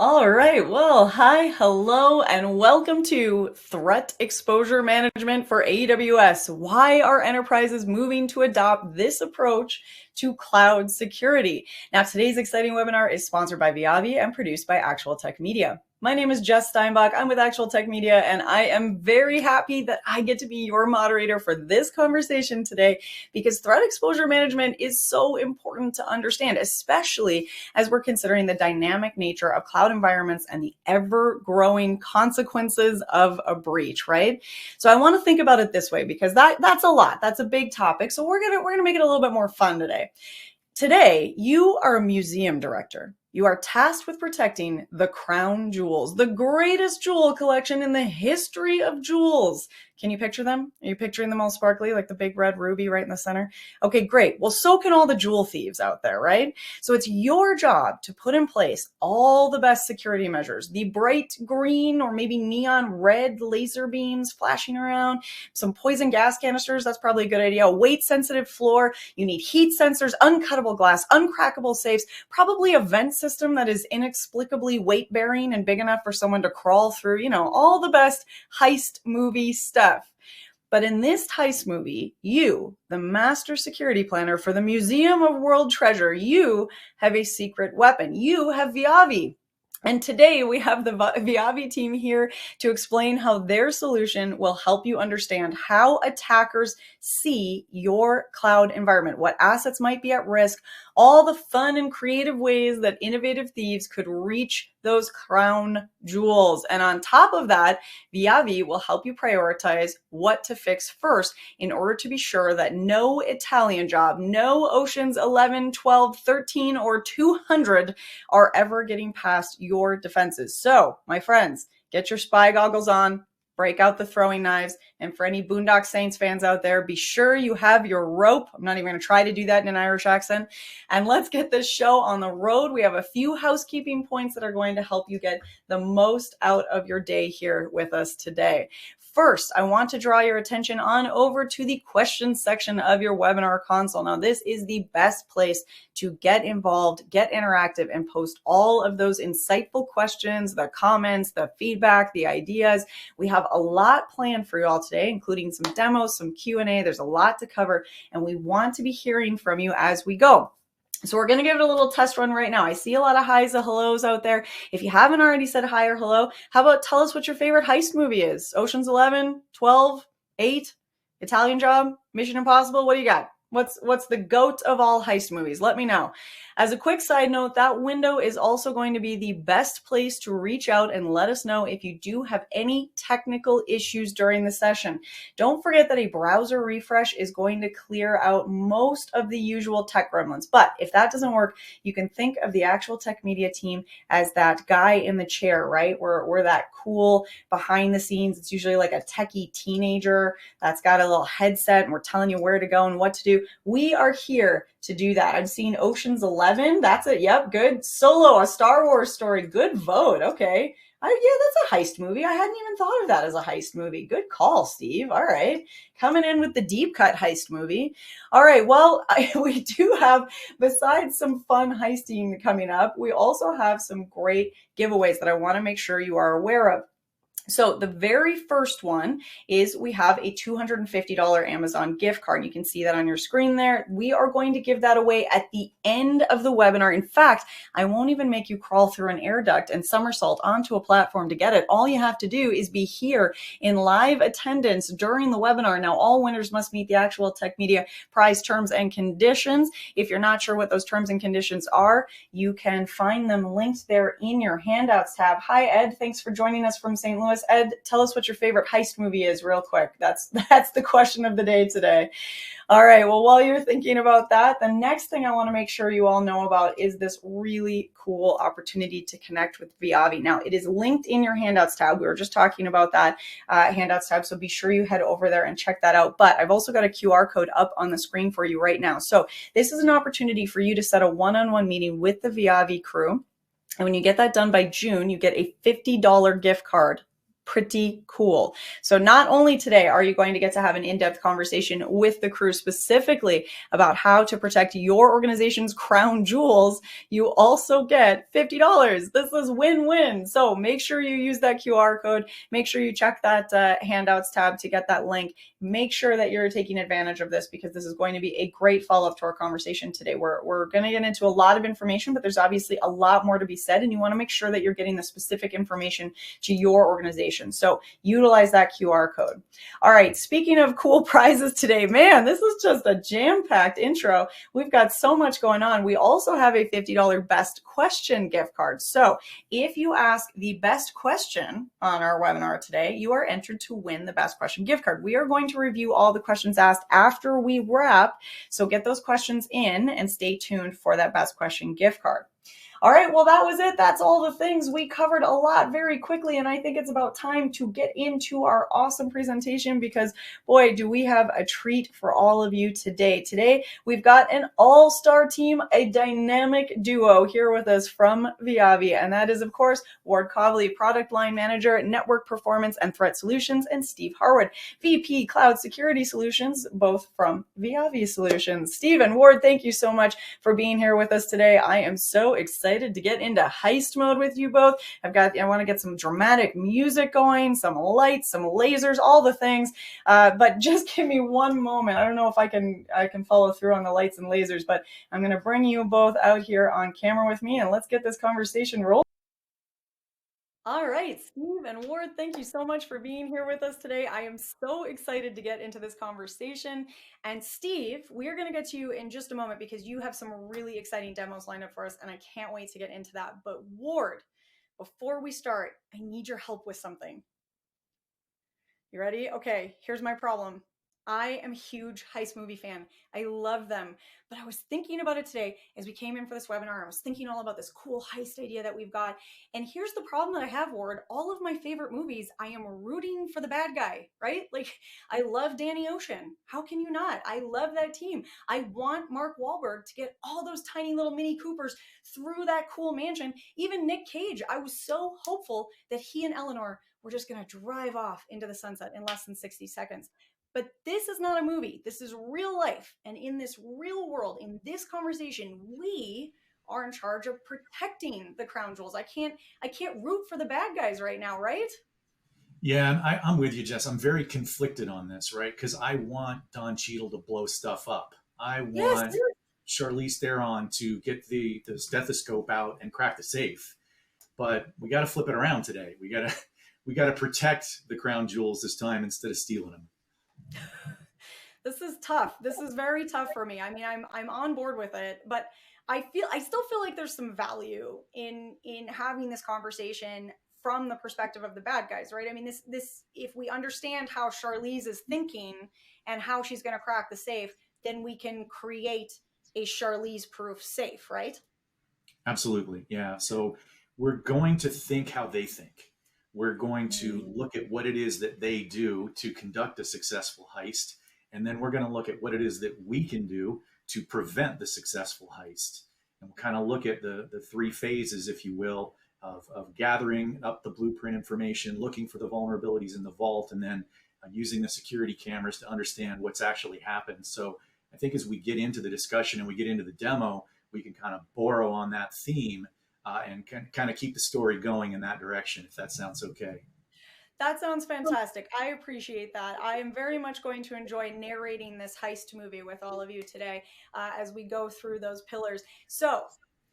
All right. Well, hi, hello, and welcome to Threat Exposure Management for AWS. Why are enterprises moving to adopt this approach to cloud security? Now, today's exciting webinar is sponsored by Viavi and produced by Actual Tech Media. My name is Jess Steinbach. I'm with Actual Tech Media, and I am very happy that I get to be your moderator for this conversation today because threat exposure management is so important to understand, especially as we're considering the dynamic nature of cloud environments and the ever-growing consequences of a breach, right? So I want to think about it this way because that's a lot. That's a big topic. So we're gonna make it a little bit more fun today. Today, you are a museum director. You are tasked with protecting the crown jewels, the greatest jewel collection in the history of jewels. Can you picture them? Are you picturing them all sparkly, like the big red ruby right in the center? Okay, great. Well, so can all the jewel thieves out there, right? So it's your job to put in place all the best security measures, the bright green or maybe neon red laser beams flashing around, some poison gas canisters, that's probably a good idea, a weight-sensitive floor, you need heat sensors, uncuttable glass, uncrackable safes, probably a vent system that is inexplicably weight-bearing and big enough for someone to crawl through, all the best heist movie stuff. But in this heist movie, you, the master security planner for the Museum of World Treasure, you have a secret weapon. You have Viavi. And today we have the Viavi team here to explain how their solution will help you understand how attackers see your cloud environment, what assets might be at risk, all the fun and creative ways that innovative thieves could reach those crown jewels. And on top of that, Viavi will help you prioritize what to fix first in order to be sure that no Italian job, no Oceans 11, 12, 13, or 200 are ever getting past your defenses. So, my friends, get your spy goggles on, break out the throwing knives, and for any Boondock Saints fans out there, be sure you have your rope. I'm not even going to try to do that in an Irish accent. And let's get this show on the road. We have a few housekeeping points that are going to help you get the most out of your day here with us today. First, I want to draw your attention on over to the questions section of your webinar console. Now, this is the best place to get involved, get interactive, and post all of those insightful questions, the comments, the feedback, the ideas. We have a lot planned for you all today, including some demos, some Q&A. There's a lot to cover, and we want to be hearing from you as we go. So we're going to give it a little test run right now. I see a lot of highs and hellos out there. If you haven't already said hi or hello, how about tell us what your favorite heist movie is? Ocean's 11, 12, 8, Italian Job, Mission Impossible? What do you got? What's the GOAT of all heist movies? Let me know. As a quick side note, that window is also going to be the best place to reach out and let us know if you do have any technical issues during the session. Don't forget that a browser refresh is going to clear out most of the usual tech gremlins. But if that doesn't work, you can think of the Actual Tech Media team as that guy in the chair, right? We're that cool behind the scenes. It's usually like a techie teenager that's got a little headset and we're telling you where to go and what to do. We are here to do that. I'm seeing Ocean's 11. That's it. Yep. Good. Solo, a Star Wars story. Good vote. Okay. Yeah, that's a heist movie. I hadn't even thought of that as a heist movie. Good call, Steve. All right. Coming in with the deep cut heist movie. All right. Well, we do have, besides some fun heisting coming up, we also have some great giveaways that I want to make sure you are aware of. So the very first one is we have a $250 Amazon gift card. You can see that on your screen there. We are going to give that away at the end of the webinar. In fact, I won't even make you crawl through an air duct and somersault onto a platform to get it. All you have to do is be here in live attendance during the webinar. Now, all winners must meet the Actual Tech Media prize terms and conditions. If you're not sure what those terms and conditions are, you can find them linked there in your handouts tab. Hi, Ed. Thanks for joining us from St. Louis. Ed, tell us what your favorite heist movie is real quick. That's the question of the day today. All right, well, while you're thinking about that, the next thing I want to make sure you all know about is this really cool opportunity to connect with Viavi. Now, it is linked in your handouts tab. We were just talking about that handouts tab, so be sure you head over there and check that out. But I've also got a QR code up on the screen for you right now. So this is an opportunity for you to set a one-on-one meeting with the Viavi crew. And when you get that done by June, you get a $50 gift card pretty cool. So not only today are you going to get to have an in-depth conversation with the crew specifically about how to protect your organization's crown jewels, you also get $50. This is win-win. So make sure you use that QR code. Make sure you check that handouts tab to get that link. Make sure that you're taking advantage of this because this is going to be a great follow-up to our conversation today. We're going to get into a lot of information, but there's obviously a lot more to be said, and you want to make sure that you're getting the specific information to your organization. So utilize that QR code. All right, speaking of cool prizes today, man, this is just a jam-packed intro. We've got so much going on. We also have a $50 best question gift card. So if you ask the best question on our webinar today, you are entered to win the best question gift card. We are going to review all the questions asked after we wrap. So get those questions in and stay tuned for that best question gift card. All right, well, that was it. That's all the things. We covered a lot very quickly, and I think it's about time to get into our awesome presentation because, boy, do we have a treat for all of you today. Today, we've got an all-star team, a dynamic duo here with us from Viavi, and that is, of course, Ward Cobley, Product Line Manager, Network Performance and Threat Solutions, and Steve Harwood, VP Cloud Security Solutions, both from Viavi Solutions. Steve and Ward, thank you so much for being here with us today. I am so excited to get into heist mode with you both. I want to get some dramatic music going, some lights, some lasers, all the things. But just give me one moment. I don't know if I can follow through on the lights and lasers, but I'm going to bring you both out here on camera with me and let's get this conversation rolling. All right, Steve and Ward, thank you so much for being here with us today. I am so excited to get into this conversation. And Steve, we're going to get to you in just a moment because you have some really exciting demos lined up for us, and I can't wait to get into that. But Ward, before we start, I need your help with something. You ready? Okay, here's my problem. I am a huge heist movie fan. I love them. But I was thinking about it today as we came in for this webinar. I was thinking all about this cool heist idea that we've got. And here's the problem that I have, Ward. All of my favorite movies, I am rooting for the bad guy, right? Like, I love Danny Ocean. How can you not? I love that team. I want Mark Wahlberg to get all those tiny little Mini Coopers through that cool mansion. Even Nick Cage, I was so hopeful that he and Eleanor were just going to drive off into the sunset in less than 60 seconds. But this is not a movie. This is real life. And in this real world, in this conversation, we are in charge of protecting the crown jewels. I can't root for the bad guys right now, right? Yeah, and I'm with you, Jess. I'm very conflicted on this, right? Because I want Don Cheadle to blow stuff up. I Yes. want Charlize Theron to get the stethoscope out and crack the safe. But we got to flip it around today. We got to protect the crown jewels this time instead of stealing them. This is tough. This is very tough for me. I mean, I'm on board with it, but I still feel like there's some value in having this conversation from the perspective of the bad guys, right? I mean, this if we understand how Charlize is thinking and how she's going to crack the safe, then we can create a Charlize proof safe, right? Absolutely. Yeah. So we're going to think how they think. We're going to look at what it is that they do to conduct a successful heist. And then we're going to look at what it is that we can do to prevent the successful heist. And we'll kind of look at the three phases, if you will, of gathering up the blueprint information, looking for the vulnerabilities in the vault, and then using the security cameras to understand what's actually happened. So I think as we get into the discussion and we get into the demo, we can kind of borrow on that theme and kind of keep the story going in that direction, if that sounds okay. That sounds fantastic. I appreciate that. I am very much going to enjoy narrating this heist movie with all of you today as we go through those pillars. So,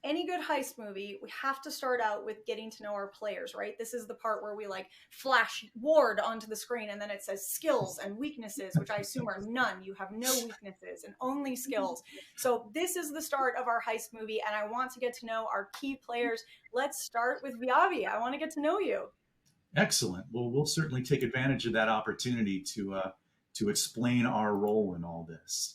any good heist movie, we have to start out with getting to know our players, right? This is the part where we like flash Ward onto the screen and then it says skills and weaknesses, which I assume are none. You have no weaknesses and only skills. So this is the start of our heist movie and I want to get to know our key players. Let's start with Viavi. I want to get to know you. Excellent. Well, we'll certainly take advantage of that opportunity to explain our role in all this.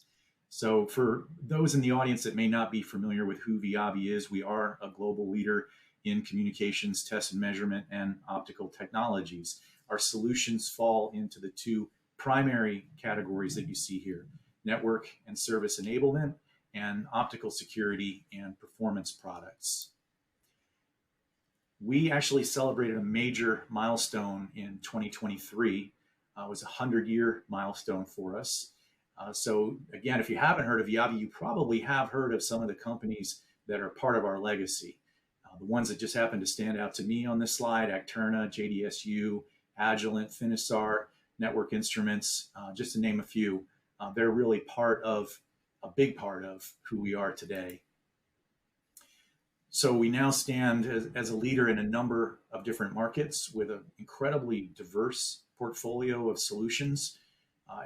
So, for those in the audience that may not be familiar with who Viavi is, we are a global leader in communications, test and measurement, and optical technologies. Our solutions fall into the two primary categories that you see here: network and service enablement, and optical security and performance products. We actually celebrated a major milestone in 2023. It was a 100-year milestone for us. So again, if you haven't heard of Yavi, you probably have heard of some of the companies that are part of our legacy. The ones that just happen to stand out to me on this slide: Acterna, JDSU, Agilent, Finisar, Network Instruments, just to name a few. They're really a big part of who we are today. So we now stand as a leader in a number of different markets with an incredibly diverse portfolio of solutions,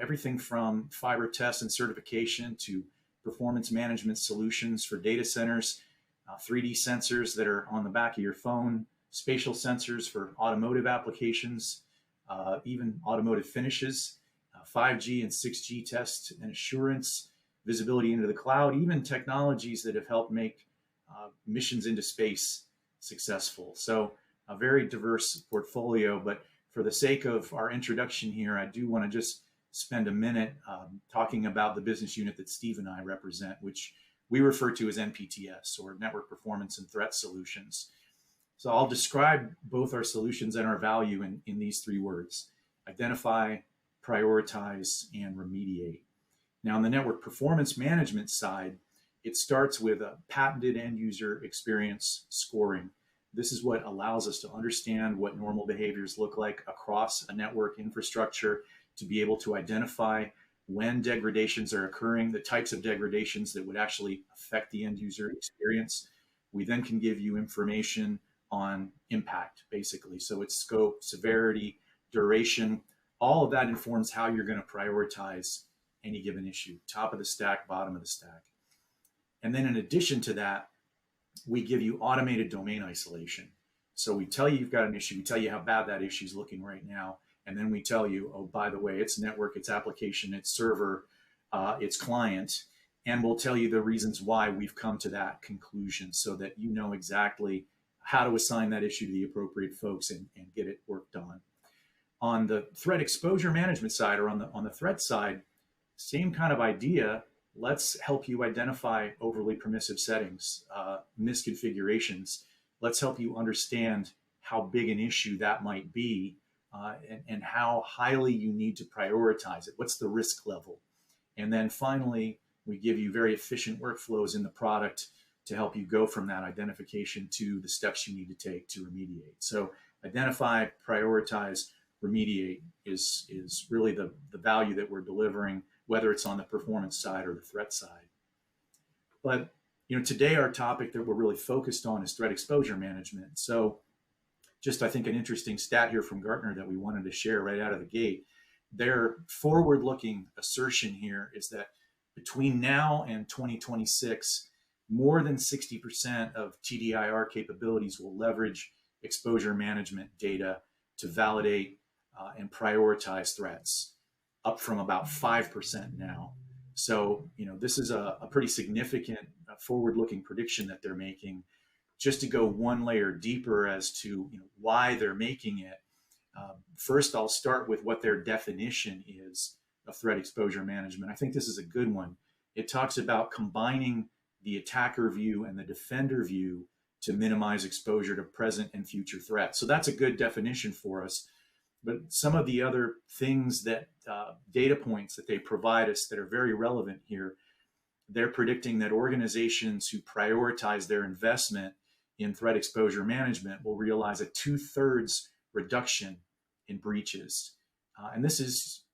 everything from fiber test and certification to performance management solutions for data centers, 3D sensors that are on the back of your phone, spatial sensors for automotive applications, even automotive finishes, 5G and 6G test and assurance, visibility into the cloud, even technologies that have helped make missions into space successful. So a very diverse portfolio, but for the sake of our introduction here, I do want to just spend a minute talking about the business unit that Steve and I represent, which we refer to as NPTS, or Network Performance and Threat Solutions. So I'll describe both our solutions and our value in these three words: identify, prioritize, and remediate. Now, on the network performance management side, it starts with a patented end user experience scoring. This is what allows us to understand what normal behaviors look like across a network infrastructure, to be able to identify when degradations are occurring, the types of degradations that would actually affect the end user experience. We then can give you information on impact, basically. So it's scope, severity, duration. All of that informs how you're going to prioritize any given issue: top of the stack, bottom of the stack. And then in addition to that, we give you automated domain isolation. So we tell you you've got an issue, we tell you how bad that issue is looking right now, and then we tell you, oh, by the way, it's network, it's application, it's server, it's client, and we'll tell you the reasons why we've come to that conclusion, so that you know exactly how to assign that issue to the appropriate folks and get it worked on. On the threat exposure management side, or on the threat side, same kind of idea. Let's help you identify overly permissive settings, misconfigurations. Let's help you understand how big an issue that might be, and how highly you need to prioritize it. What's the risk level? And then finally, we give you very efficient workflows in the product to help you go from that identification to the steps you need to take to remediate. So identify, prioritize, remediate is really the value that we're delivering, whether it's on the performance side or the threat side. But today our topic that we're really focused on is threat exposure management. So just, I think, an interesting stat here from Gartner that we wanted to share right out of the gate. Their forward-looking assertion here is that between now and 2026, more than 60% of TDIR capabilities will leverage exposure management data to validate and prioritize threats, up from about 5% now. So, this is a pretty significant forward-looking prediction that they're making. Just to go one layer deeper as to why they're making it, first I'll start with what their definition is of threat exposure management. I think this is a good one. It talks about combining the attacker view and the defender view to minimize exposure to present and future threats. So that's a good definition for us. But some of the other things that data points that they provide us that are very relevant here, they're predicting that organizations who prioritize their investment in threat exposure management will realize a 2/3 reduction in breaches. And this is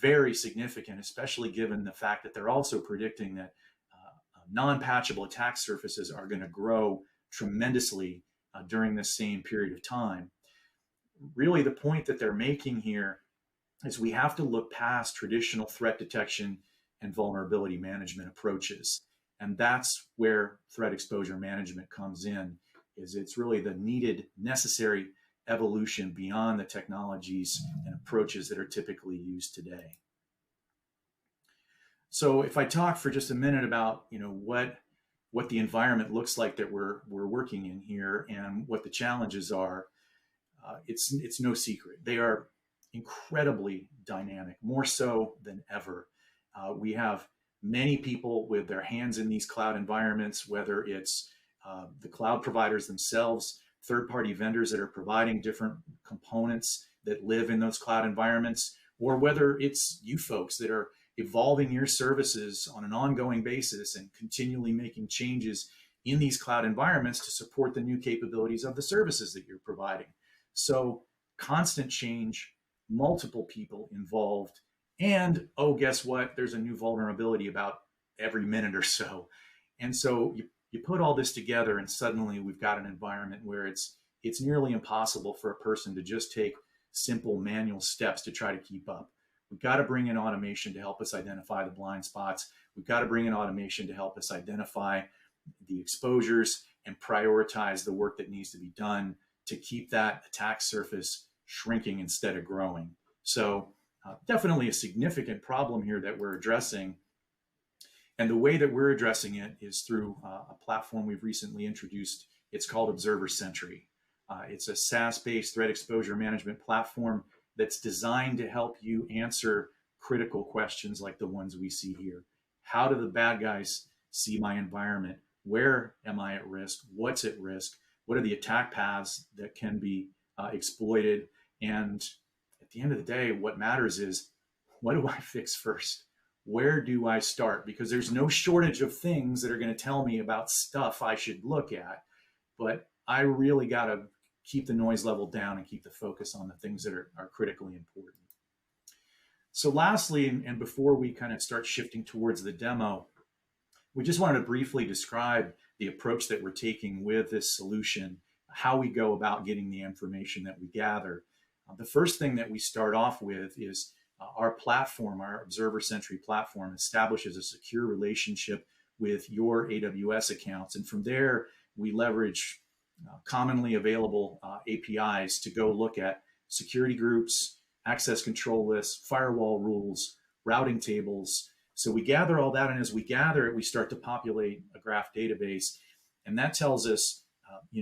very significant, especially given the fact that they're also predicting that non-patchable attack surfaces are going to grow tremendously during this same period of time. Really, the point that they're making here is we have to look past traditional threat detection and vulnerability management approaches. And that's where threat exposure management comes in, is it's really the needed, necessary evolution beyond the technologies and approaches that are typically used today. So if I talk for just a minute about what the environment looks like that we're working in here and what the challenges are, it's no secret. They are incredibly dynamic, more so than ever. We have many people with their hands in these cloud environments, whether it's the cloud providers themselves third-party vendors that are providing different components that live in those cloud environments, or whether it's you folks that are evolving your services on an ongoing basis and continually making changes in these cloud environments to support the new capabilities of the services that you're providing. So constant change, multiple people involved, and oh, guess what? There's a new vulnerability about every minute or so. And so you put all this together and suddenly we've got an environment where it's nearly impossible for a person to just take simple manual steps to try to keep up. We've got to bring in automation to help us identify the blind spots. We've got to bring in automation to help us identify the exposures and prioritize the work that needs to be done to keep that attack surface shrinking instead of growing. So definitely a significant problem here that we're addressing. And the way that we're addressing it is through a platform we've recently introduced. It's called Observer Sentry. It's a SaaS-based threat exposure management platform that's designed to help you answer critical questions like the ones we see here. How do the bad guys see my environment? Where am I at risk? What's at risk? What are the attack paths that can be exploited? And at the end of the day, what matters is, what do I fix first? Where do I start? Because there's no shortage of things that are going to tell me about stuff I should look at, but I really got to keep the noise level down and keep the focus on the things that are critically important. So lastly, and before we kind of start shifting towards the demo, we just wanted to briefly describe the approach that we're taking with this solution, how we go about getting the information that we gather. The first thing that we start off with is our platform, our Observer Sentry platform, establishes a secure relationship with your AWS accounts. And from there, we leverage commonly available APIs to go look at security groups, access control lists, firewall rules, routing tables. So we gather all that, and as we gather it, we start to populate a graph database. And that tells us,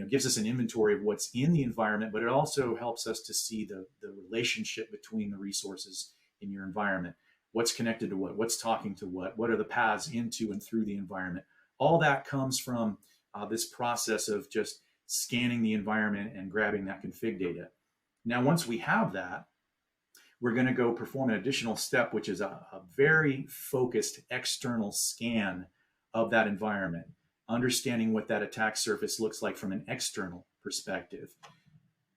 gives us an inventory of what's in the environment, but it also helps us to see the relationship between the resources in your environment. What's connected to what's talking to what are the paths into and through the environment. All that comes from this process of just scanning the environment and grabbing that config data. Now, once we have that, we're going to go perform an additional step, which is a very focused external scan of that environment, understanding what that attack surface looks like from an external perspective.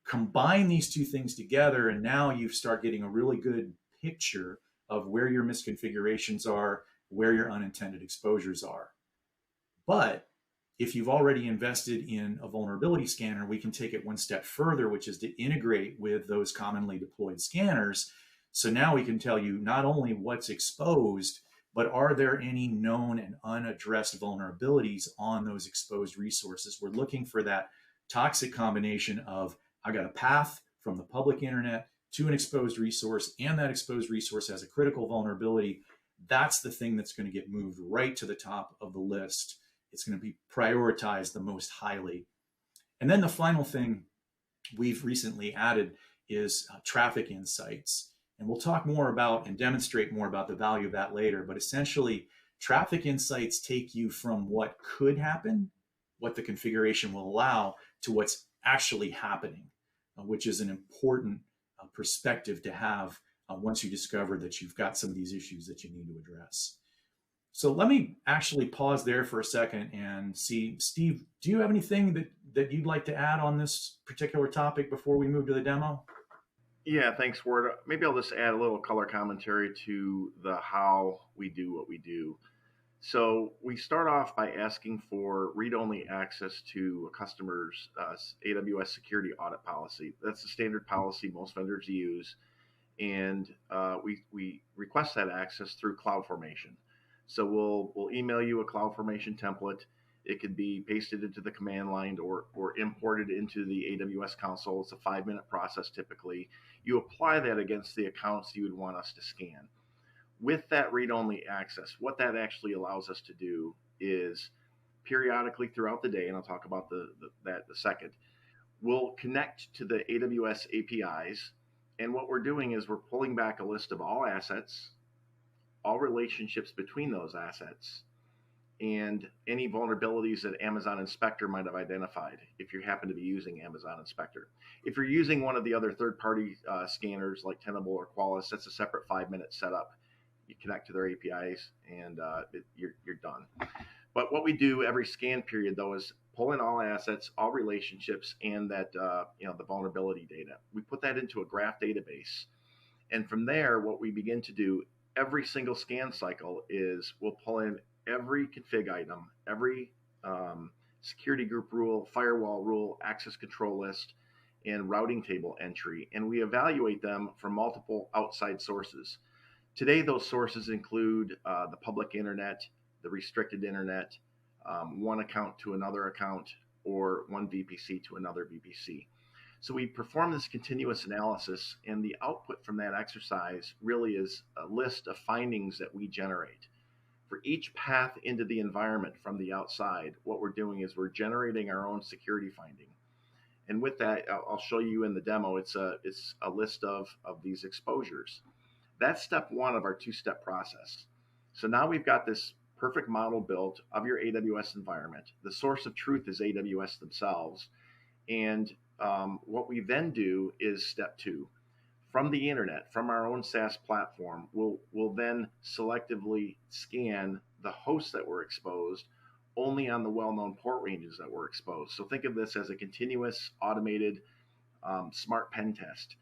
Combine these two things together, and now you start getting a really good picture of where your misconfigurations are, where your unintended exposures are. But if you've already invested in a vulnerability scanner, we can take it one step further, which is to integrate with those commonly deployed scanners. So now we can tell you not only what's exposed, but are there any known and unaddressed vulnerabilities on those exposed resources? We're looking for that toxic combination of, I got a path from the public internet to an exposed resource, and that exposed resource has a critical vulnerability. That's the thing that's going to get moved right to the top of the list. It's going to be prioritized the most highly. And then the final thing we've recently added is traffic insights. And we'll talk more about and demonstrate more about the value of that later. But essentially, traffic insights take you from what could happen, what the configuration will allow, to what's actually happening, which is an important perspective to have once you discover that you've got some of these issues that you need to address. So let me actually pause there for a second and see, Steve, do you have anything that you'd like to add on this particular topic before we move to the demo? Yeah, thanks, Ward. Maybe I'll just add a little color commentary to the how we do what we do. So we start off by asking for read-only access to a customer's AWS security audit policy. That's the standard policy most vendors use, and we request that access through CloudFormation. So we'll email you a CloudFormation template. It can be pasted into the command line or imported into the AWS console. It's a 5-minute process typically. You apply that against the accounts you would want us to scan. With that read-only access, what that actually allows us to do is periodically throughout the day, and I'll talk about that in a second, we'll connect to the AWS APIs. And what we're doing is we're pulling back a list of all assets, all relationships between those assets, and any vulnerabilities that Amazon Inspector might have identified if you happen to be using Amazon Inspector. If you're using one of the other third-party scanners like Tenable or Qualys, that's a separate 5-minute setup. You connect to their APIs and you're done. But what we do every scan period, though, is pull in all assets, all relationships, and that the vulnerability data. We put that into a graph database, and from there, what we begin to do every single scan cycle is we'll pull in every config item, every security group rule, firewall rule, access control list, and routing table entry, and we evaluate them from multiple outside sources. Today, those sources include the public internet, the restricted internet, one account to another account, or one VPC to another VPC. So we perform this continuous analysis, and the output from that exercise really is a list of findings that we generate. For each path into the environment from the outside, what we're doing is we're generating our own security finding. And with that, I'll show you in the demo, it's a list of these exposures. That's step one of our two-step process. So now we've got this perfect model built of your AWS environment. The source of truth is AWS themselves. And what we then do is step two. From the internet, from our own SaaS platform, we'll then selectively scan the hosts that were exposed only on the well-known port ranges that were exposed. So think of this as a continuous, automated, smart pen test.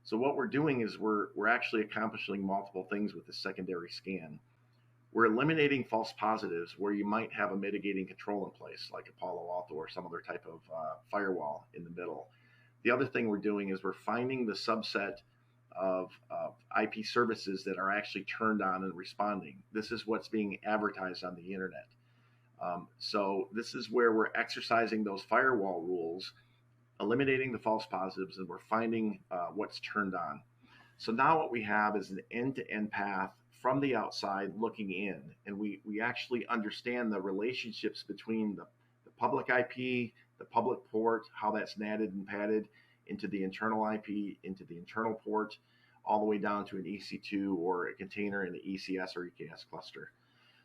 So what we're doing is we're actually accomplishing multiple things with the secondary scan. We're eliminating false positives where you might have a mitigating control in place, like a Palo Alto or some other type of firewall in the middle. The other thing we're doing is we're finding the subset of IP services that are actually turned on and responding. This is what's being advertised on the internet. So this is where we're exercising those firewall rules, eliminating the false positives, and we're finding what's turned on. So now what we have is an end-to-end path from the outside looking in, and we actually understand the relationships between the public IP, the public port, how that's natted and padded into the internal IP, into the internal port, all the way down to an EC2 or a container in the ECS or EKS cluster.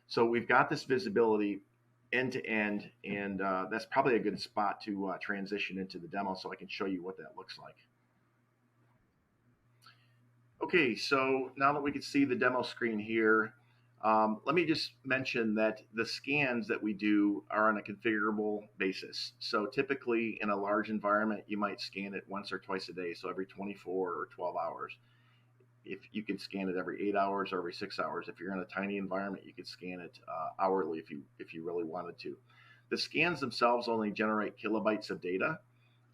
So we've got this visibility end to end, and that's probably a good spot to transition into the demo so I can show you what that looks like. Okay, so now that we can see the demo screen here, let me just mention that the scans that we do are on a configurable basis. So typically in a large environment, you might scan it once or twice a day, so every 24 or 12 hours. If you can scan it every 8 hours or every 6 hours. If you're in a tiny environment, you could scan it hourly if you really wanted to. The scans themselves only generate kilobytes of data,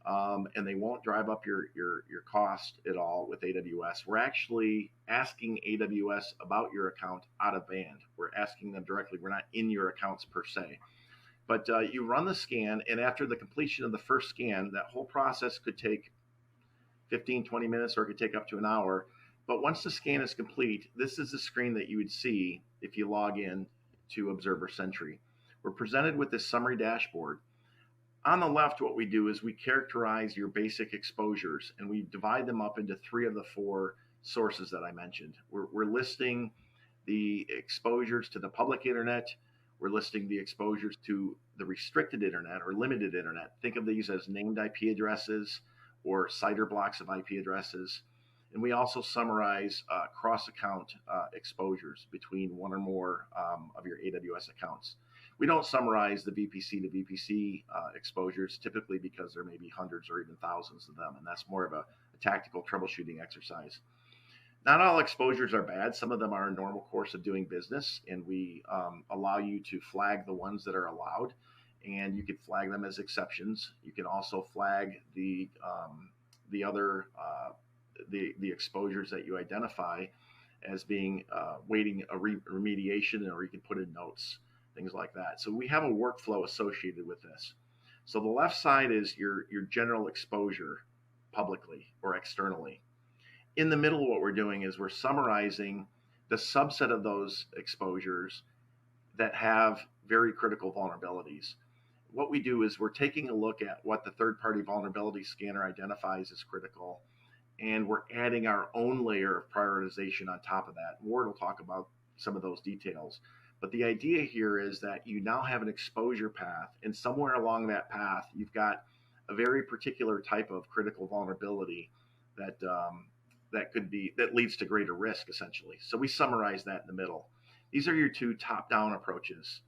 and they won't drive up your cost at all with AWS. We're actually asking AWS about your account out of band. We're asking them directly. We're not in your accounts per se. But you run the scan, and after the completion of the first scan, that whole process could take 15, 20 minutes, or it could take up to an hour. But once the scan is complete, this is the screen that you would see if you log in to Observer Sentry. We're presented with this summary dashboard. On the left, what we do is we characterize your basic exposures, and we divide them up into 3 of the 4 sources that I mentioned. We're listing the exposures to the public internet. We're listing the exposures to the restricted internet or limited internet. Think of these as named IP addresses or CIDR blocks of IP addresses. And we also summarize cross-account exposures between one or more of your AWS accounts. We don't summarize the VPC to VPC exposures, typically because there may be hundreds or even thousands of them, and that's more of a tactical troubleshooting exercise. Not all exposures are bad. Some of them are a normal course of doing business, and we allow you to flag the ones that are allowed, and you can flag them as exceptions. You can also flag the other the exposures that you identify as being waiting a remediation, or you can put in notes, things like that. So we have a workflow associated with this. So the left side is your general exposure publicly or externally. In the middle, what we're doing is we're summarizing the subset of those exposures that have very critical vulnerabilities. What we do is we're taking a look at what the third-party vulnerability scanner identifies as critical, and we're adding our own layer of prioritization on top of that. Ward will talk about some of those details. But the idea here is that you now have an exposure path, and somewhere along that path, you've got a very particular type of critical vulnerability that that leads to greater risk, essentially. So we summarize that in the middle. These are your two top-down approaches.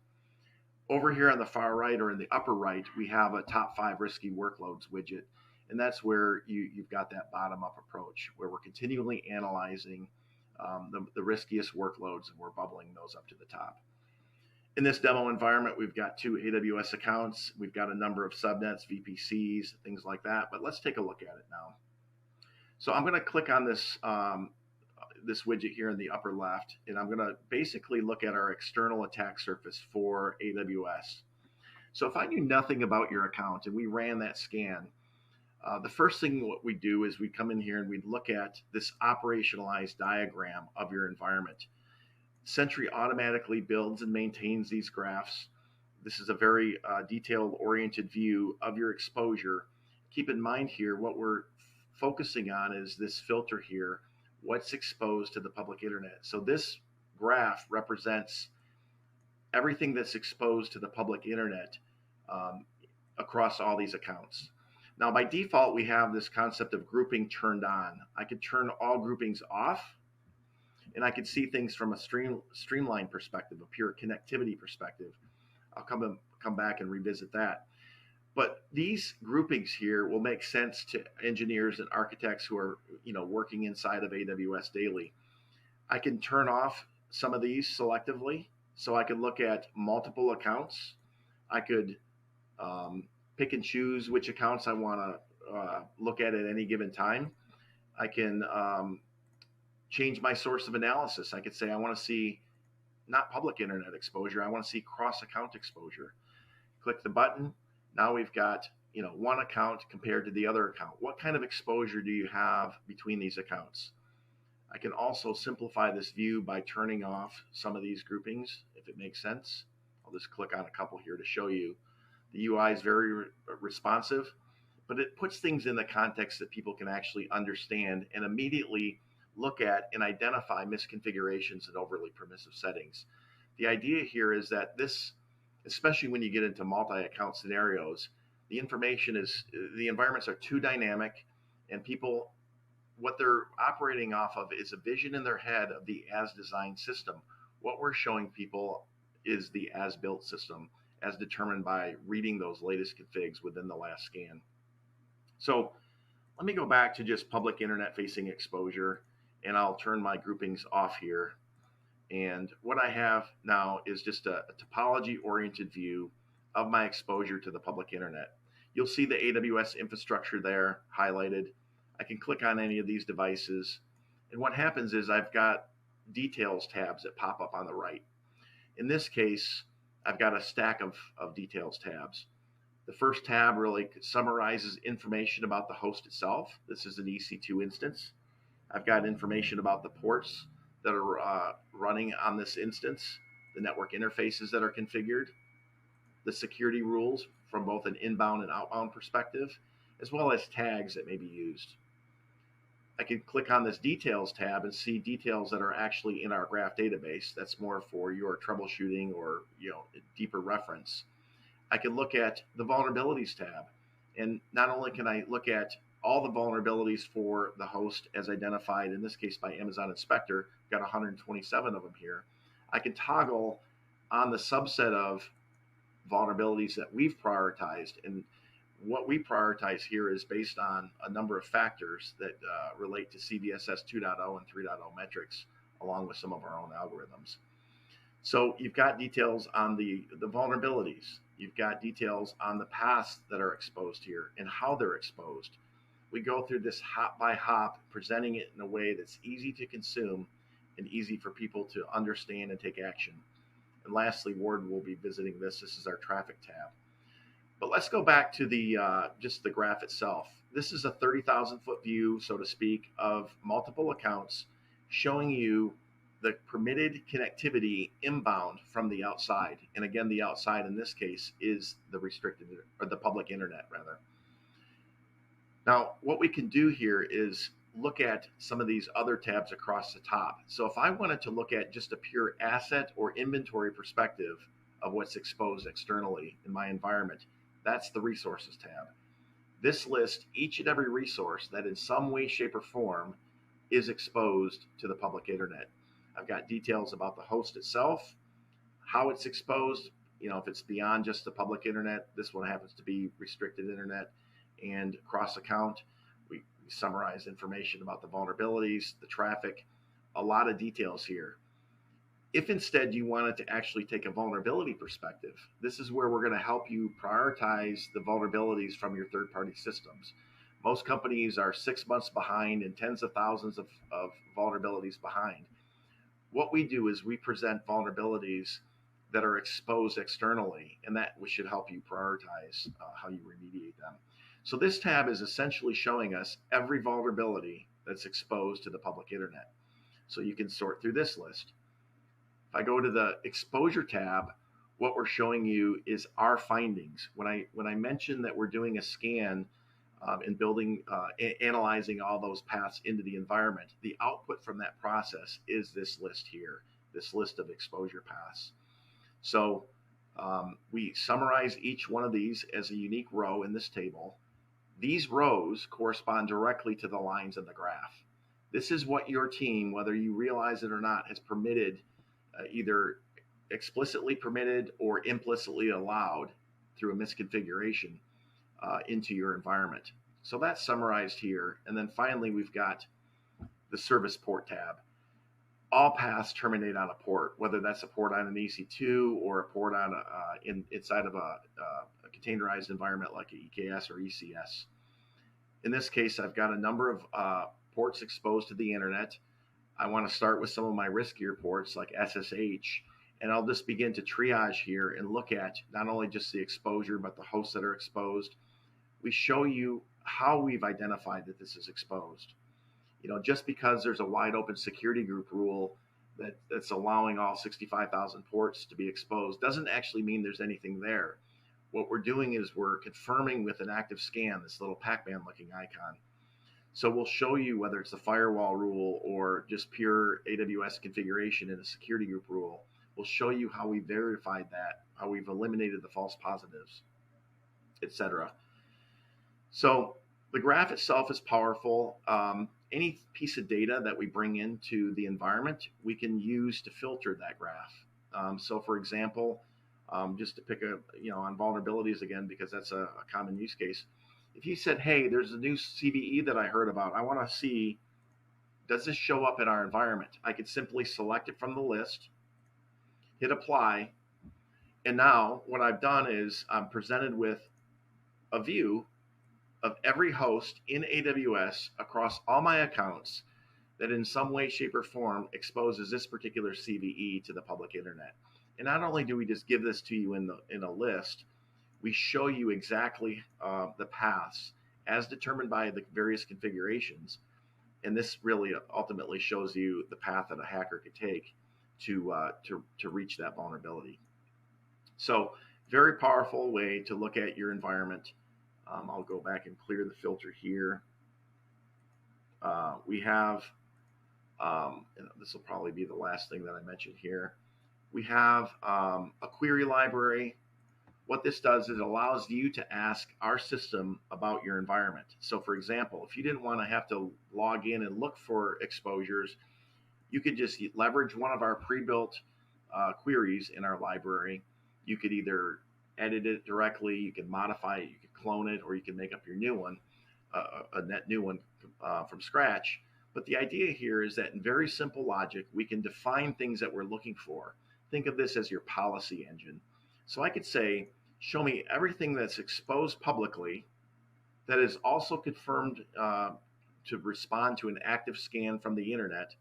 Over here on the far right, or in the upper right, we have a top 5 risky workloads widget, and that's where you've got that bottom-up approach, where we're continually analyzing the riskiest workloads, and we're bubbling those up to the top. In this demo environment, we've got 2 AWS accounts. We've got a number of subnets, VPCs, things like that. But let's take a look at it now. So I'm going to click on this this widget here in the upper left, and I'm going to basically look at our external attack surface for AWS. So if I knew nothing about your account and we ran that scan, the first thing what we do is we come in here and we look at this operationalized diagram of your environment. Sentry automatically builds and maintains these graphs. This is a very detail-oriented view of your exposure. Keep in mind here, what we're focusing on is this filter here, what's exposed to the public internet. So this graph represents everything that's exposed to the public internet across all these accounts. Now, by default, we have this concept of grouping turned on. I could turn all groupings off, and I could see things from a streamlined perspective, a pure connectivity perspective. I'll come back and revisit that. But these groupings here will make sense to engineers and architects who are, working inside of AWS daily. I can turn off some of these selectively, so I can look at multiple accounts. I could pick and choose which accounts I want to look at any given time. I can change my source of analysis. I could say I want to see not public internet exposure, I want to see cross-account exposure. Click the button. Now we've got one account compared to the other account. What kind of exposure do you have between these accounts? I can also simplify this view by turning off some of these groupings, if it makes sense. I'll just click on a couple here to show you. The UI is very responsive, but it puts things in the context that people can actually understand and immediately look at and identify misconfigurations and overly permissive settings. The idea here is that this, especially when you get into multi-account scenarios, the environments are too dynamic, and people, what they're operating off of is a vision in their head of the as-designed system. What we're showing people is the as-built system, as determined by reading those latest configs within the last scan. So let me go back to just public internet facing exposure, and I'll turn my groupings off here. And what I have now is just a topology oriented view of my exposure to the public internet. You'll see the AWS infrastructure there highlighted. I can click on any of these devices, and what happens is I've got details tabs that pop up on the right. In this case, I've got a stack of details tabs. The first tab really summarizes information about the host itself. This is an EC2 instance. I've got information about the ports that are running on this instance, the network interfaces that are configured, the security rules from both an inbound and outbound perspective, as well as tags that may be used. I can click on this details tab and see details that are actually in our graph database. That's more for your troubleshooting or deeper reference. I can look at the vulnerabilities tab, and not only can I look at all the vulnerabilities for the host as identified, in this case by Amazon Inspector, got 127 of them here. I can toggle on the subset of vulnerabilities that we've prioritized, and what we prioritize here is based on a number of factors that relate to CVSS 2.0 and 3.0 metrics, along with some of our own algorithms. So you've got details on the vulnerabilities. You've got details on the paths that are exposed here and how they're exposed. We go through this hop by hop, presenting it in a way that's easy to consume and easy for people to understand and take action. And lastly, Ward will be visiting this. This is our traffic tab. But let's go back to the just the graph itself. This is a 30,000 foot view, so to speak, of multiple accounts showing you the permitted connectivity inbound from the outside. And again, the outside in this case is the restricted, or the public internet rather. Now, what we can do here is look at some of these other tabs across the top. So if I wanted to look at just a pure asset or inventory perspective of what's exposed externally in my environment, that's the resources tab. This lists each and every resource that in some way, shape, or form is exposed to the public internet. I've got details about the host itself, how it's exposed. If it's beyond just the public internet, this one happens to be restricted internet and cross account. We summarize information about the vulnerabilities, the traffic, a lot of details here. If instead you wanted to actually take a vulnerability perspective, this is where we're going to help you prioritize the vulnerabilities from your third-party systems. Most companies are 6 months behind and tens of thousands of vulnerabilities behind. What we do is we present vulnerabilities that are exposed externally, and that should help you prioritize how you remediate them. So this tab is essentially showing us every vulnerability that's exposed to the public internet. So you can sort through this list. If I go to the exposure tab, what we're showing you is our findings. When I mentioned that we're doing a scan and building, analyzing all those paths into the environment, the output from that process is this list here, this list of exposure paths. So we summarize each one of these as a unique row in this table. These rows correspond directly to the lines in the graph. This is what your team, whether you realize it or not, has permitted, either explicitly permitted or implicitly allowed through a misconfiguration into your environment. So that's summarized here. And then finally, we've got the service port tab. All paths terminate on a port, whether that's a port on an EC2 or a port on inside of a containerized environment like EKS or ECS. In this case, I've got a number of ports exposed to the internet. I want to start with some of my riskier ports like SSH, and I'll just begin to triage here and look at not only just the exposure, but the hosts that are exposed. We show you how we've identified that this is exposed. Just because there's a wide open security group rule that's allowing all 65,000 ports to be exposed doesn't actually mean there's anything there. What we're doing is we're confirming with an active scan, this little Pac-Man looking icon. So we'll show you whether it's the firewall rule or just pure AWS configuration in a security group rule. We'll show you how we verified that, how we've eliminated the false positives, etc. So the graph itself is powerful. Any piece of data that we bring into the environment, we can use to filter that graph. So for example, just to pick on vulnerabilities again, because that's a common use case. If you said, hey, there's a new CVE that I heard about, I want to see, does this show up in our environment? I could simply select it from the list, hit apply, and now what I've done is I'm presented with a view of every host in AWS across all my accounts that in some way, shape, or form exposes this particular CVE to the public internet. And not only do we just give this to you in a list, we show you exactly the paths as determined by the various configurations. And this really ultimately shows you the path that a hacker could take to reach that vulnerability. So very powerful way to look at your environment. I'll go back and clear the filter here. We have, this will probably be the last thing that I mentioned here. We have a query library. What this does is it allows you to ask our system about your environment. So for example, if you didn't want to have to log in and look for exposures, you could just leverage one of our pre-built queries in our library. You could either edit it directly, you can modify it, you can clone it, or you can make up your new one, a net new one from scratch. But the idea here is that in very simple logic, we can define things that we're looking for. Think of this as your policy engine. So I could say, show me everything that's exposed publicly that is also confirmed to respond to an active scan from the internet,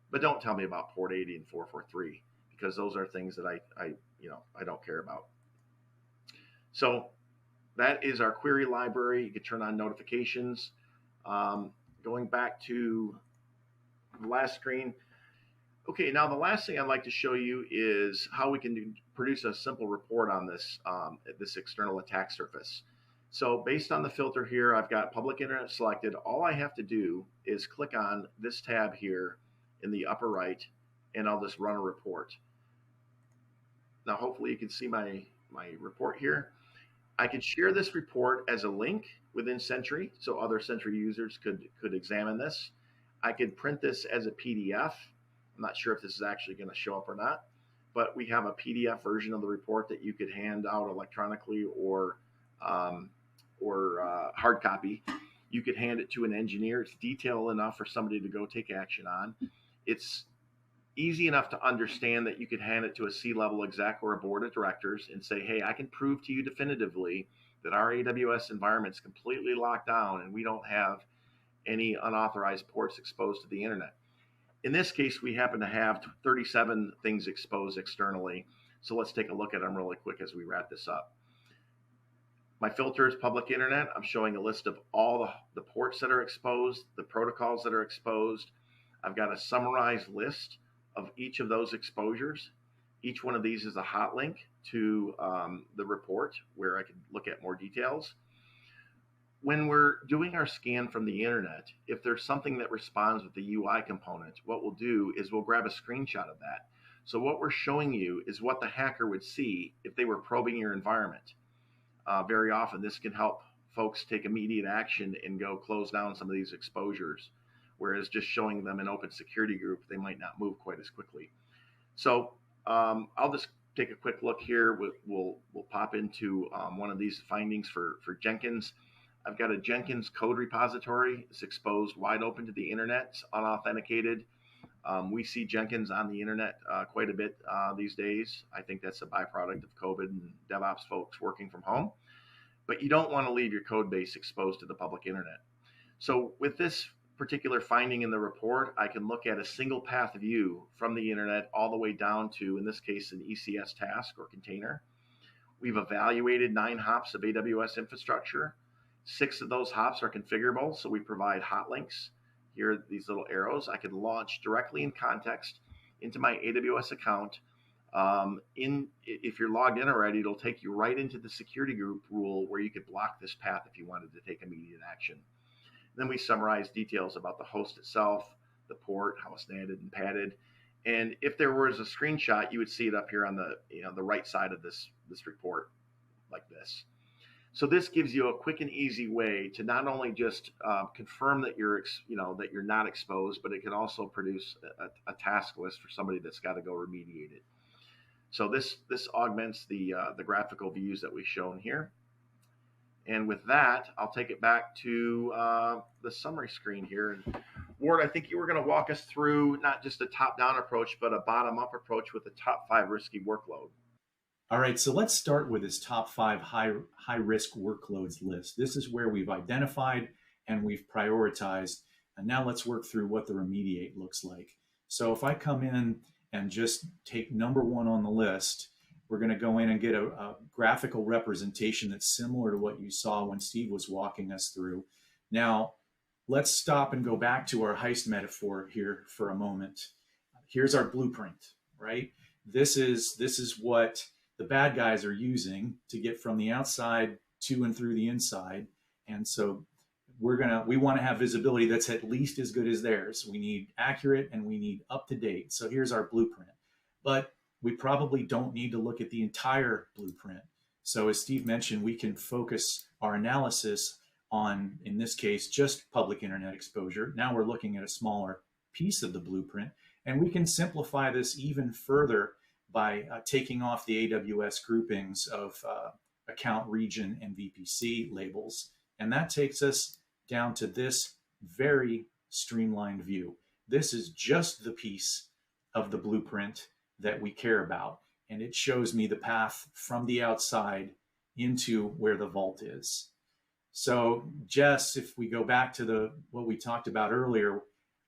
but don't tell me about port 80 and 443 because those are things that I don't care about. So that is our query library. You can turn on notifications. Going back to the last screen. Okay, now the last thing I'd like to show you is how we can produce a simple report on this, this external attack surface. So based on the filter here, I've got public internet selected. All I have to do is click on this tab here in the upper right, and I'll just run a report. Now, hopefully you can see my report here. I could share this report as a link within Sentry so other Sentry users could examine this. I could print this as a PDF. I'm not sure if this is actually going to show up or not, but we have a PDF version of the report that you could hand out electronically or hard copy. You could hand it to an engineer. It's detailed enough for somebody to go take action on. It's easy enough to understand that you could hand it to a C-level exec or a board of directors and say, hey, I can prove to you definitively that our AWS environment's completely locked down and we don't have any unauthorized ports exposed to the internet. In this case, we happen to have 37 things exposed externally. So let's take a look at them really quick as we wrap this up. My filter is public internet. I'm showing a list of all the ports that are exposed, the protocols that are exposed. I've got a summarized list of each of those exposures. Each one of these is a hot link to the report where I can look at more details. When we're doing our scan from the internet, if there's something that responds with the UI component, what we'll do is we'll grab a screenshot of that. So what we're showing you is what the hacker would see if they were probing your environment. Very often this can help folks take immediate action and go close down some of these exposures. Whereas just showing them an open security group, they might not move quite as quickly. So I'll just take a quick look here. We'll pop into one of these findings for Jenkins. I've got a Jenkins code repository. It's exposed wide open to the internet. It's unauthenticated. We see Jenkins on the internet quite a bit these days. I think that's a byproduct of COVID and DevOps folks working from home. But you don't want to leave your code base exposed to the public internet. So with this particular finding in the report, I can look at a single path view from the internet all the way down to, in this case, an ECS task or container. We've evaluated 9 hops of AWS infrastructure. 6 of those hops are configurable, so we provide hot links. Here are these little arrows. I can launch directly in context into my AWS account. If you're logged in already, it'll take you right into the security group rule where you could block this path if you wanted to take immediate action. Then we summarize details about the host itself, the port, how it's netted and padded. And if there was a screenshot, you would see it up here on the right side of this report like this. So this gives you a quick and easy way to not only just confirm that you're not exposed, but it can also produce a task list for somebody that's got to go remediate it. So this augments the graphical views that we've shown here. And with that, I'll take it back to the summary screen here. And Ward, I think you were going to walk us through not just a top-down approach, but a bottom-up approach with the top 5 risky workload. All right, so let's start with this top 5 high-risk workloads list. This is where we've identified and we've prioritized. And now let's work through what the remediate looks like. So if I come in and just take number 1 on the list, we're going to go in and get a graphical representation that's similar to what you saw when Steve was walking us through. Now, let's stop and go back to our heist metaphor here for a moment. Here's our blueprint, right? This is what the bad guys are using to get from the outside to and through the inside. And so we want to have visibility that's at least as good as theirs. We need accurate and we need up to date. So here's our blueprint. But we probably don't need to look at the entire blueprint. So as Steve mentioned, we can focus our analysis on, in this case, just public internet exposure. Now we're looking at a smaller piece of the blueprint, and we can simplify this even further by taking off the AWS groupings of account, region, and VPC labels. And that takes us down to this very streamlined view. This is just the piece of the blueprint that we care about. And it shows me the path from the outside into where the vault is. So Jess, if we go back to what we talked about earlier,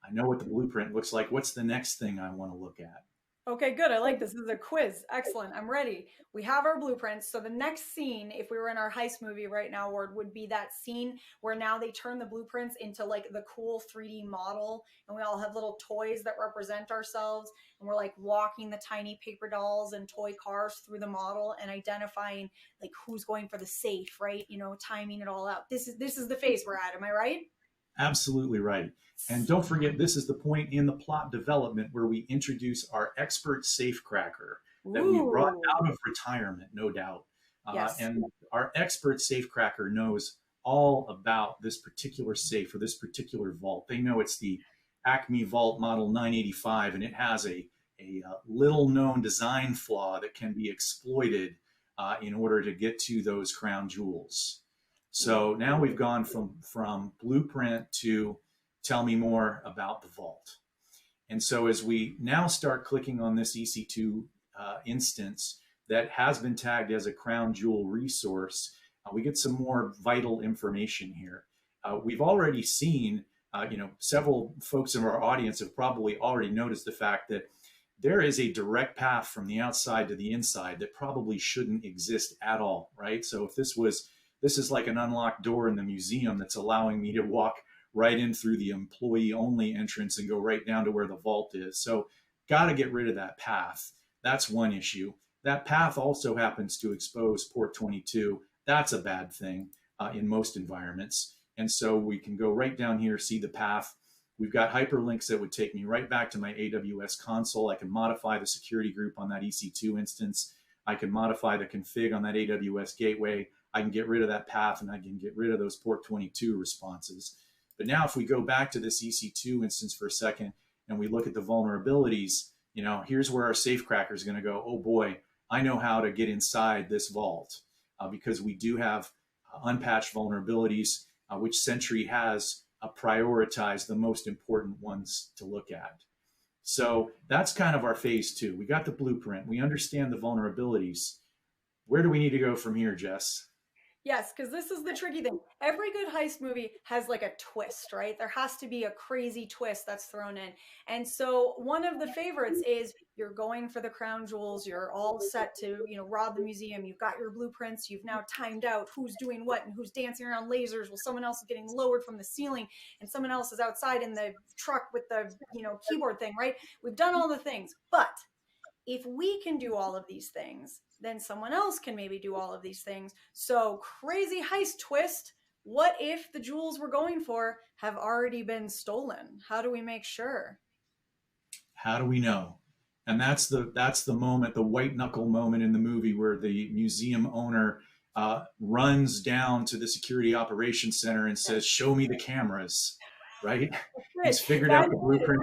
I know what the blueprint looks like. What's the next thing I want to look at? Okay, good. I like this. This is a quiz. Excellent. I'm ready. We have our blueprints. So the next scene, if we were in our heist movie right now, Ward, would be that scene where now they turn the blueprints into like the cool 3D model, and we all have little toys that represent ourselves, and we're like walking the tiny paper dolls and toy cars through the model and identifying like who's going for the safe, right? You know, timing it all out. This is the phase we're at. Am I right? Absolutely right. And don't forget, this is the point in the plot development where we introduce our expert safecracker that we brought Ooh. out of retirement, no doubt. Yes. And our expert safecracker knows all about this particular safe or this particular vault. They know it's the Acme Vault Model 985, and it has a little known design flaw that can be exploited in order to get to those crown jewels. So now we've gone from blueprint to tell me more about the vault. And so as we now start clicking on this EC2 instance that has been tagged as a crown jewel resource, we get some more vital information here. We've already seen, several folks in our audience have probably already noticed the fact that there is a direct path from the outside to the inside that probably shouldn't exist at all, right? So if this is like an unlocked door in the museum that's allowing me to walk right in through the employee only entrance and go right down to where the vault is. So got to get rid of that path. That's one issue. That path also happens to expose port 22. That's a bad thing in most environments. And so we can go right down here, see the path. We've got hyperlinks that would take me right back to my AWS console. I can modify the security group on that EC2 instance. I can modify the config on that AWS gateway. I can get rid of that path and I can get rid of those port 22 responses. But now if we go back to this EC2 instance for a second and we look at the vulnerabilities, here's where our safecracker is going to go, oh boy, I know how to get inside this vault because we do have unpatched vulnerabilities, which Sentry has prioritized the most important ones to look at. So that's kind of our phase two. We got the blueprint. We understand the vulnerabilities. Where do we need to go from here, Jess? Yes, because this is the tricky thing. Every good heist movie has like a twist, right? There has to be a crazy twist that's thrown in. And so one of the favorites is you're going for the crown jewels, you're all set to, rob the museum, you've got your blueprints, you've now timed out who's doing what and who's dancing around lasers while someone else is getting lowered from the ceiling and someone else is outside in the truck with the, keyboard thing, right? We've done all the things, but if we can do all of these things, then someone else can maybe do all of these things. So crazy heist twist. What if the jewels we're going for have already been stolen? How do we make sure? How do we know? And that's the moment, the white knuckle moment in the movie where the museum owner runs down to the security operations center and says, "Show me the cameras." Right? He's figured out the blueprint.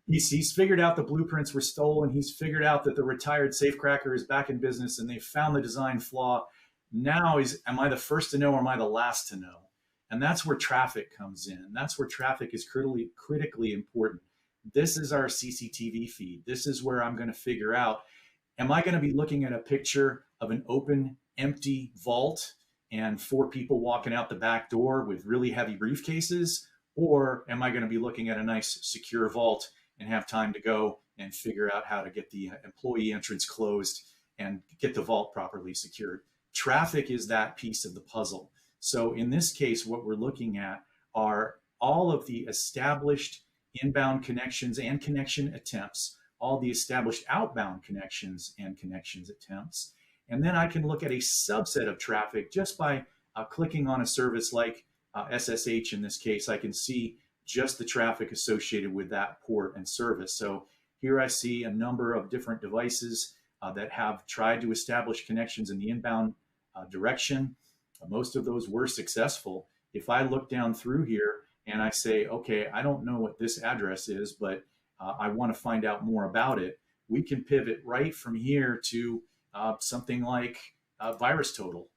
He's figured out the blueprints were stolen. He's figured out that the retired safecracker is back in business and they found the design flaw. Now am I the first to know or am I the last to know? And that's where traffic comes in. That's where traffic is critically important. This is our CCTV feed. This is where I'm going to figure out, am I going to be looking at a picture of an open, empty vault and 4 people walking out the back door with really heavy briefcases? Or am I going to be looking at a nice secure vault and have time to go and figure out how to get the employee entrance closed and get the vault properly secured? Traffic is that piece of the puzzle. So in this case, what we're looking at are all of the established inbound connections and connection attempts, all the established outbound connections and connections attempts. And then I can look at a subset of traffic just by clicking on a service like SSH in this case. I can see just the traffic associated with that port and service. So here I see a number of different devices that have tried to establish connections in the inbound direction. Most of those were successful. If I look down through here and I say, okay, I don't know what this address is, but I want to find out more about it, we can pivot right from here to something like VirusTotal.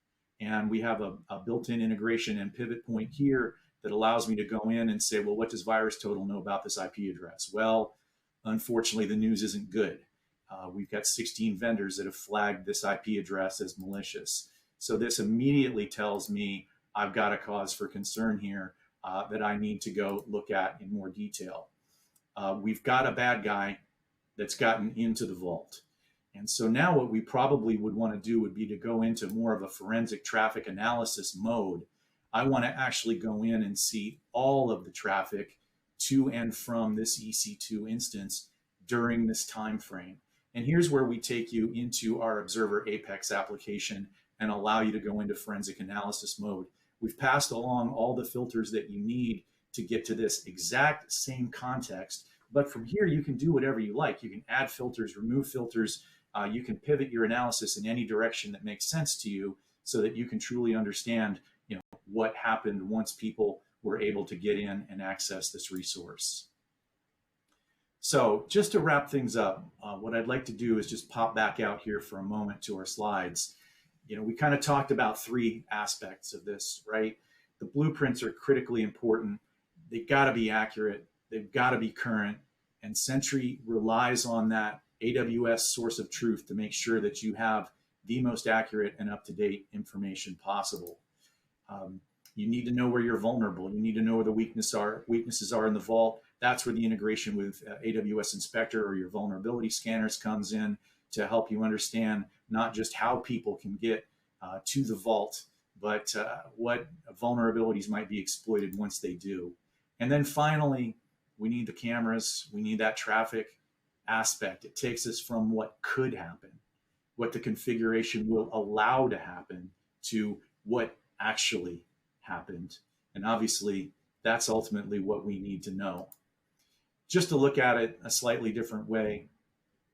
And we have a built-in integration and pivot point here that allows me to go in and say, well, what does VirusTotal know about this IP address? Well, unfortunately, the news isn't good. We've got 16 vendors that have flagged this IP address as malicious. So this immediately tells me I've got a cause for concern here that I need to go look at in more detail. We've got a bad guy. that's gotten into the vault. And so now what we probably would want to do would be to go into more of a forensic traffic analysis mode. I want to actually go in and see all of the traffic to and from this EC2 instance during this time frame. And here's where we take you into our Observer Apex application and allow you to go into forensic analysis mode. We've passed along all the filters that you need to get to this exact same context. But from here, you can do whatever you like. You can add filters, remove filters. You can pivot your analysis in any direction that makes sense to you so that you can truly understand, what happened once people were able to get in and access this resource. So just to wrap things up, what I'd like to do is just pop back out here for a moment to our slides. We kind of talked about three aspects of this, right? The blueprints are critically important. They've got to be accurate. They've got to be current. And Sentry relies on that AWS source of truth to make sure that you have the most accurate and up-to-date information possible. You need to know where you're vulnerable. You need to know where the weaknesses are in the vault. That's where the integration with AWS Inspector or your vulnerability scanners comes in to help you understand not just how people can get to the vault, but what vulnerabilities might be exploited once they do. And then finally, we need the cameras. We need that traffic aspect. It takes us from what could happen, what the configuration will allow to happen, to what actually happened. And obviously, that's ultimately what we need to know. Just to look at it a slightly different way,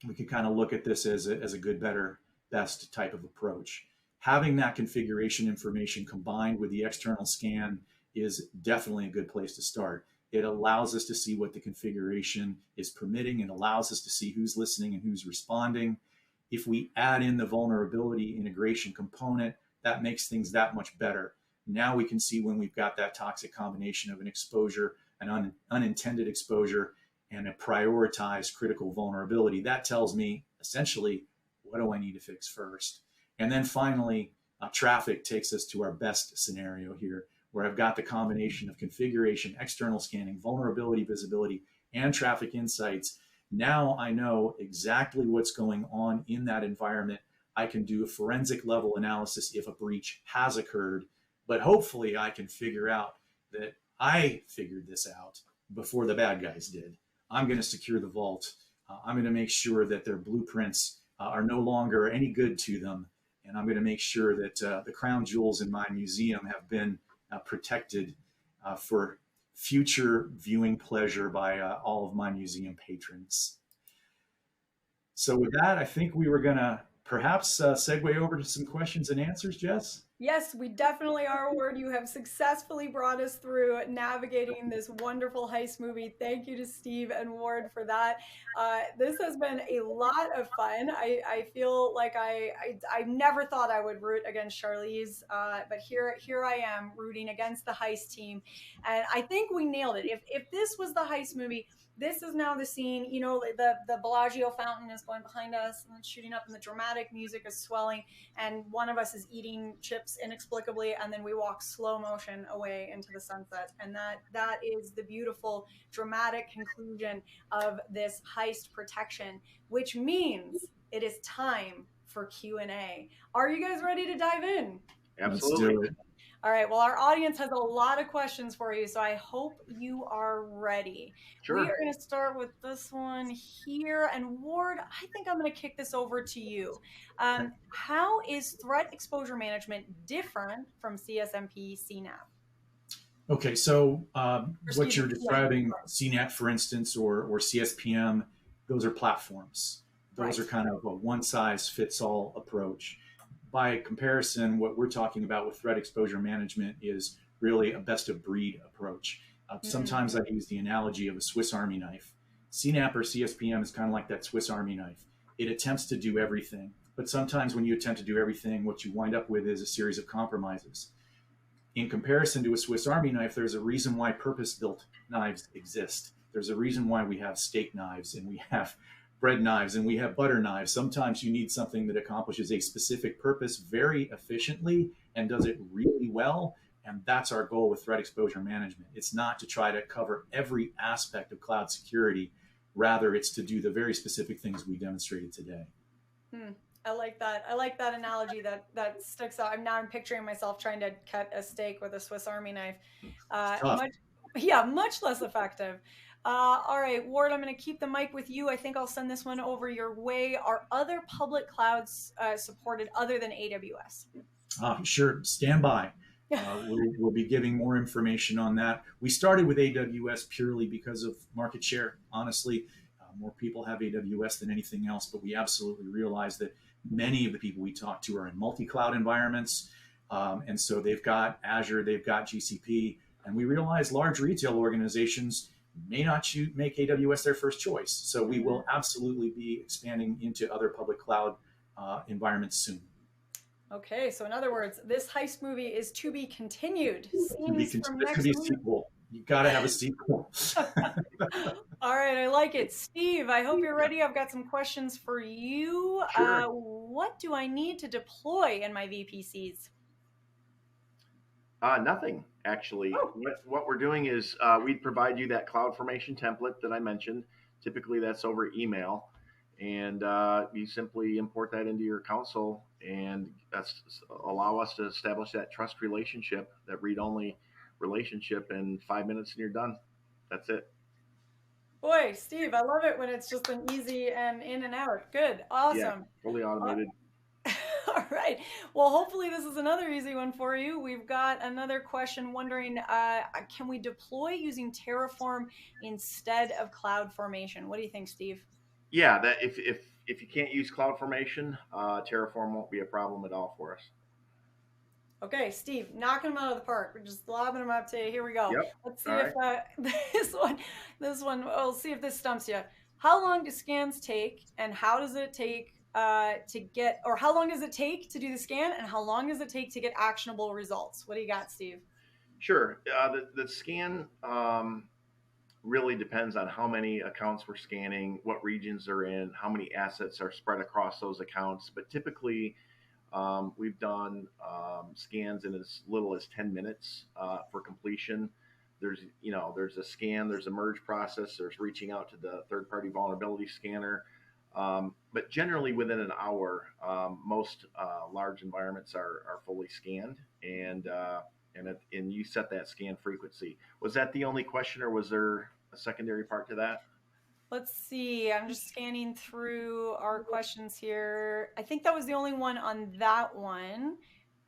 we can kind of look at this as a good, better, best type of approach. Having that configuration information combined with the external scan is definitely a good place to start. It allows us to see what the configuration is permitting. It allows us to see who's listening and who's responding. If we add in the vulnerability integration component, that makes things that much better. Now we can see when we've got that toxic combination of an exposure, an unintended exposure, and a prioritized critical vulnerability. That tells me essentially, what do I need to fix first? And then finally, traffic takes us to our best scenario here, where I've got the combination of configuration, external scanning, vulnerability visibility, and traffic insights. Now I know exactly what's going on in that environment. I can do a forensic level analysis if a breach has occurred, but hopefully I can figure out that I figured this out before the bad guys did. I'm going to secure the vault. I'm going to make sure that their blueprints are no longer any good to them. And I'm going to make sure that the crown jewels in my museum have been protected for future viewing pleasure by all of my museum patrons. So with that, I think we were going to perhaps segue over to some questions and answers, Jess? Yes, we definitely are, Ward. You have successfully brought us through navigating this wonderful heist movie. Thank you to Steve and Ward for that. This has been a lot of fun. I feel like I never thought I would root against Charlize, but here I am rooting against the heist team. And I think we nailed it. If this was the heist movie, this is now the scene, the Bellagio fountain is going behind us and it's shooting up and the dramatic music is swelling and one of us is eating chips inexplicably and then we walk slow motion away into the sunset. And that is the beautiful dramatic conclusion of this heist protection, which means it is time for Q&A. Are you guys ready to dive in? Absolutely. Let's do it. All right. Well, our audience has a lot of questions for you, so I hope you are ready. Sure. We are going to start with this one here. And Ward, I think I'm going to kick this over to you. How is threat exposure management different from CSMP CNAP? Okay, so what you're describing, CNAP, for instance, or CSPM, those are platforms. Those are kind of a one-size-fits-all approach. By comparison, what we're talking about with threat exposure management is really a best-of-breed approach. Sometimes I use the analogy of a Swiss Army knife. CNAP or CSPM is kind of like that Swiss Army knife. It attempts to do everything, but sometimes when you attempt to do everything, what you wind up with is a series of compromises. In comparison to a Swiss Army knife, there's a reason why purpose-built knives exist. There's a reason why we have steak knives and we have bread knives and we have butter knives. Sometimes you need something that accomplishes a specific purpose very efficiently and does it really well. And that's our goal with threat exposure management. It's not to try to cover every aspect of cloud security, Rather, it's to do the very specific things we demonstrated today. I like that. I like that analogy. That sticks out. I'm picturing myself trying to cut a steak with a Swiss Army knife. It's tough. Much less effective. All right, Ward, I'm going to keep the mic with you. I think I'll send this one over your way. Are other public clouds supported other than AWS? Sure, stand by. We'll be giving more information on that. We started with AWS purely because of market share. Honestly, more people have AWS than anything else, but we absolutely realize that many of the people we talk to are in multi-cloud environments. And so they've got Azure, they've got GCP, and we realize large retail organizations may not make AWS their first choice. So we will absolutely be expanding into other public cloud environments soon. Okay, so in other words, this heist movie is to be continued. This could be a sequel. You got to have a sequel. All right, I like it. Steve, I hope you're ready. I've got some questions for you. Sure. What do I need to deploy in my VPCs? Nothing, actually. Oh. What we're doing is we provide you that CloudFormation template that I mentioned. Typically, that's over email. And you simply import that into your console and allow us to establish that trust relationship, that read-only relationship in 5 minutes and you're done. That's it. Boy, Steve, I love it when it's just an easy and in and out. Good. Awesome. Yeah, fully automated. All right. Well, hopefully this is another easy one for you. We've got another question wondering, can we deploy using Terraform instead of CloudFormation? What do you think, Steve? Yeah, that if you can't use CloudFormation, Terraform won't be a problem at all for us. Okay, Steve, knocking them out of the park. We're just lobbing them up to you. Here we go. Yep. Let's see if this one, we'll see if this stumps you. How long do scans take, and how does it take how long does it take to do the scan, and how long does it take to get actionable results? What do you got, Steve? Sure. The scan really depends on how many accounts we're scanning, what regions they're in, how many assets are spread across those accounts. But typically, we've done scans in as little as 10 minutes for completion. There's a scan, there's a merge process, there's reaching out to the third-party vulnerability scanner. But generally within an hour, most large environments are fully scanned, and you set that scan frequency. Was that the only question, or was there a secondary part to that? Let's see. I'm just scanning through our questions here. I think that was the only one on that one.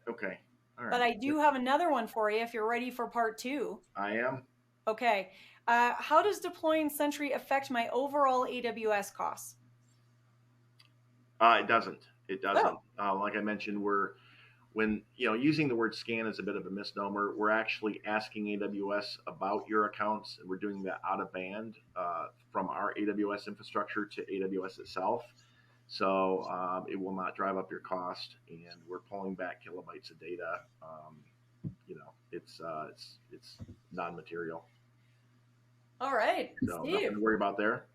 Okay. All right. But I do have another one for you if you're ready for part 2. I am. Okay. How does deploying Sentry affect my overall AWS costs? It doesn't. It doesn't. Oh. Like I mentioned, when using the word scan is a bit of a misnomer. We're actually asking AWS about your accounts, and we're doing that out of band from our AWS infrastructure to AWS itself. So it will not drive up your cost, and we're pulling back kilobytes of data. It's non-material. All right, so Steve. Nothing to worry about there.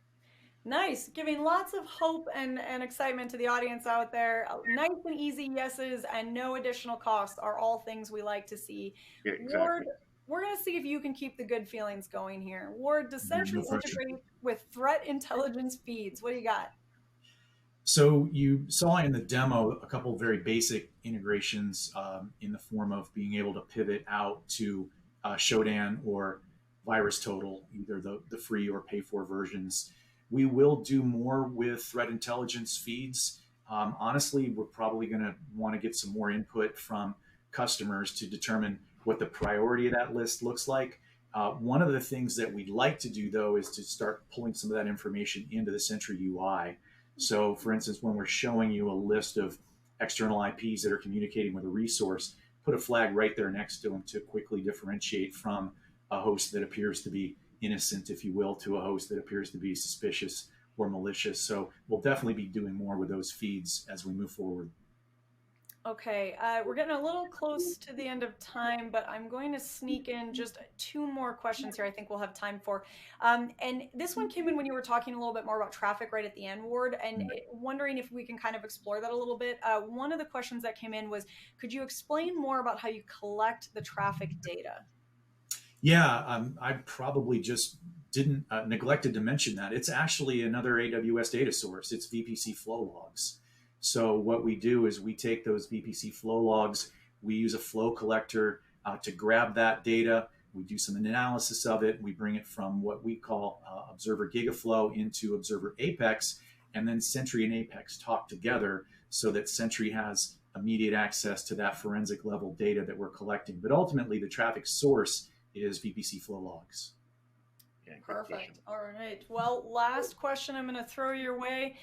Nice, giving lots of hope and excitement to the audience out there. Nice and easy yeses and no additional cost are all things we like to see. Yeah, exactly. Ward, we're going to see if you can keep the good feelings going here. Ward, does Sentry integrate with threat intelligence feeds? What do you got? So you saw in the demo a couple of very basic integrations in the form of being able to pivot out to Shodan or VirusTotal, either the free or pay for versions. We will do more with threat intelligence feeds. Honestly, we're probably going to want to get some more input from customers to determine what the priority of that list looks like. One of the things that we'd like to do, though, is to start pulling some of that information into the Sentry UI. So, for instance, when we're showing you a list of external IPs that are communicating with a resource, put a flag right there next to them to quickly differentiate from a host that appears to be innocent, if you will, to a host that appears to be suspicious or malicious. So we'll definitely be doing more with those feeds as we move forward. Okay, we're getting a little close to the end of time, but I'm going to sneak in just 2 more questions here I think we'll have time for. And this one came in when you were talking a little bit more about traffic right at the end, Ward, and wondering if we can kind of explore that a little bit. One of the questions that came in was, could you explain more about how you collect the traffic data? Yeah, I'd probably just didn't neglected to mention that it's actually another AWS data source. It's VPC flow logs. So what we do is we take those VPC flow logs, we use a flow collector to grab that data. We do some analysis of it. We bring it from what we call Observer Gigaflow into Observer Apex, and then Sentry and Apex talk together so that Sentry has immediate access to that forensic level data that we're collecting. But ultimately, the traffic source is VPC flow logs. Yeah, Perfect. All right. Well, last question I'm going to throw your way.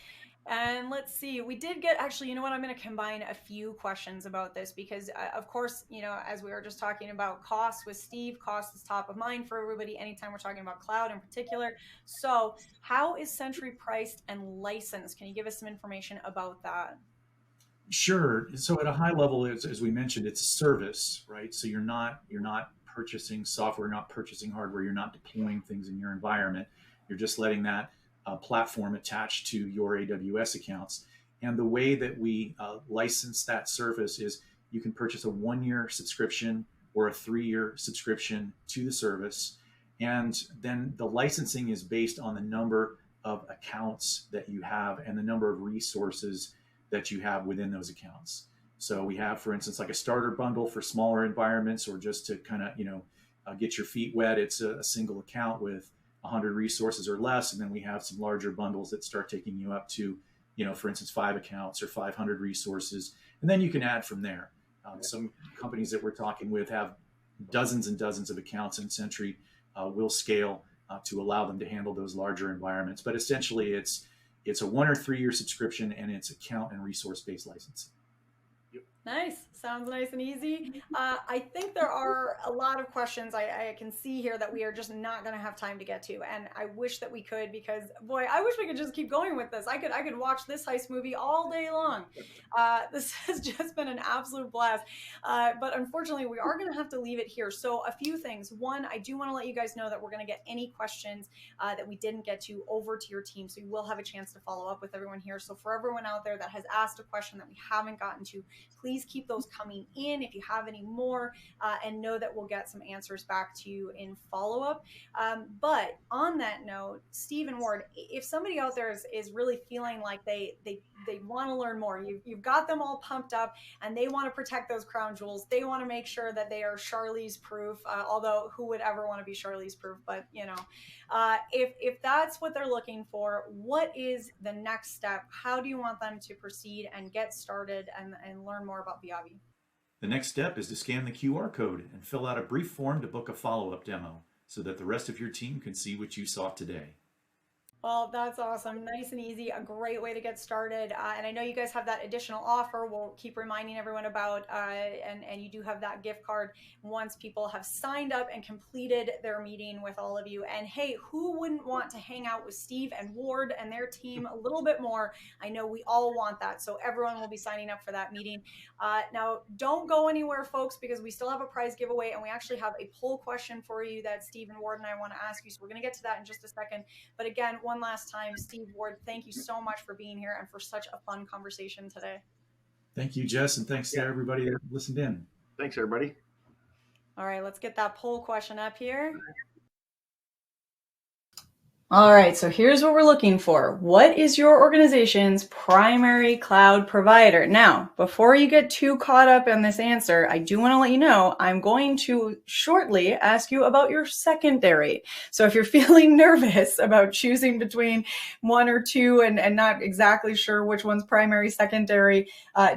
And let's see, we did get, actually, you know what, I'm going to combine a few questions about this because, of course, you know, as we were just talking about costs with Steve, cost is top of mind for everybody anytime we're talking about cloud in particular. So how is Sentry priced and licensed? Can you give us some information about that? Sure. So at a high level, as we mentioned, it's a service, right? So you're not purchasing software, not purchasing hardware, you're not deploying things in your environment. You're just letting that platform attach to your AWS accounts. And the way that we license that service is you can purchase a 1-year subscription or a 3-year subscription to the service. And then the licensing is based on the number of accounts that you have and the number of resources that you have within those accounts. So we have, for instance, like a starter bundle for smaller environments or just to kind of, get your feet wet. It's a single account with 100 resources or less. And then we have some larger bundles that start taking you up to, for instance, 5 accounts or 500 resources. And then you can add from there. Some companies that we're talking with have dozens and dozens of accounts, and Sentry will scale to allow them to handle those larger environments. But essentially, it's a 1 or 3 year subscription, and it's account and resource based licensing. Nice. Sounds nice and easy. I think there are a lot of questions I can see here that we are just not going to have time to get to. And I wish that we could, because boy, I wish we could just keep going with this. I could watch this heist movie all day long. This has just been an absolute blast. But unfortunately, we are going to have to leave it here. So a few things. One, I do want to let you guys know that we're going to get any questions that we didn't get to over to your team. So you will have a chance to follow up with everyone here. So for everyone out there that has asked a question that we haven't gotten to, please keep those coming in if you have any more, and know that we'll get some answers back to you in follow-up. But on that note, Steve and Ward, if somebody out there is really feeling like they want to learn more, you've got them all pumped up and they want to protect those crown jewels, they want to make sure that they are Charlize proof, although who would ever want to be Charlize proof, but if that's what they're looking for, what is the next step? How do you want them to proceed and get started and learn more about Viavi? The next step is to scan the QR code and fill out a brief form to book a follow-up demo so that the rest of your team can see what you saw today. Well, that's awesome. Nice and easy. A great way to get started. And I know you guys have that additional offer. We'll keep reminding everyone about, and you do have that gift card once people have signed up and completed their meeting with all of you. And hey, who wouldn't want to hang out with Steve and Ward and their team a little bit more? I know we all want that. So everyone will be signing up for that meeting. Now, don't go anywhere, folks, because we still have a prize giveaway, and we actually have a poll question for you that Steve and Ward and I want to ask you. So we're going to get to that in just a second. But again, one last time, Steve, Ward, thank you so much for being here and for such a fun conversation today. Thank you, Jess, and thanks to everybody that listened in. Thanks, everybody. All right, let's get that poll question up here. All right, so here's what we're looking for. What is your organization's primary cloud provider? Now, before you get too caught up in this answer, I do want to let you know I'm going to shortly ask you about your secondary. So if you're feeling nervous about choosing between one or two and not exactly sure which one's primary, secondary,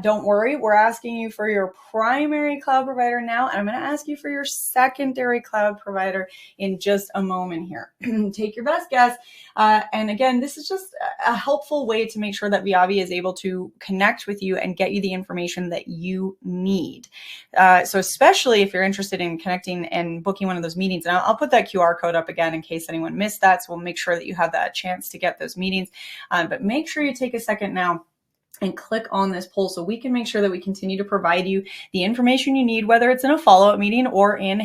don't worry. We're asking you for your primary cloud provider now, and I'm going to ask you for your secondary cloud provider in just a moment here. Take your best guess. And again, this is just a helpful way to make sure that Viavi is able to connect with you and get you the information that you need. So especially if you're interested in connecting and booking one of those meetings, and I'll put that QR code up again in case anyone missed that. So we'll make sure that you have that chance to get those meetings. But make sure you take a second now and click on this poll so we can make sure that we continue to provide you the information you need, whether it's in a follow-up meeting or in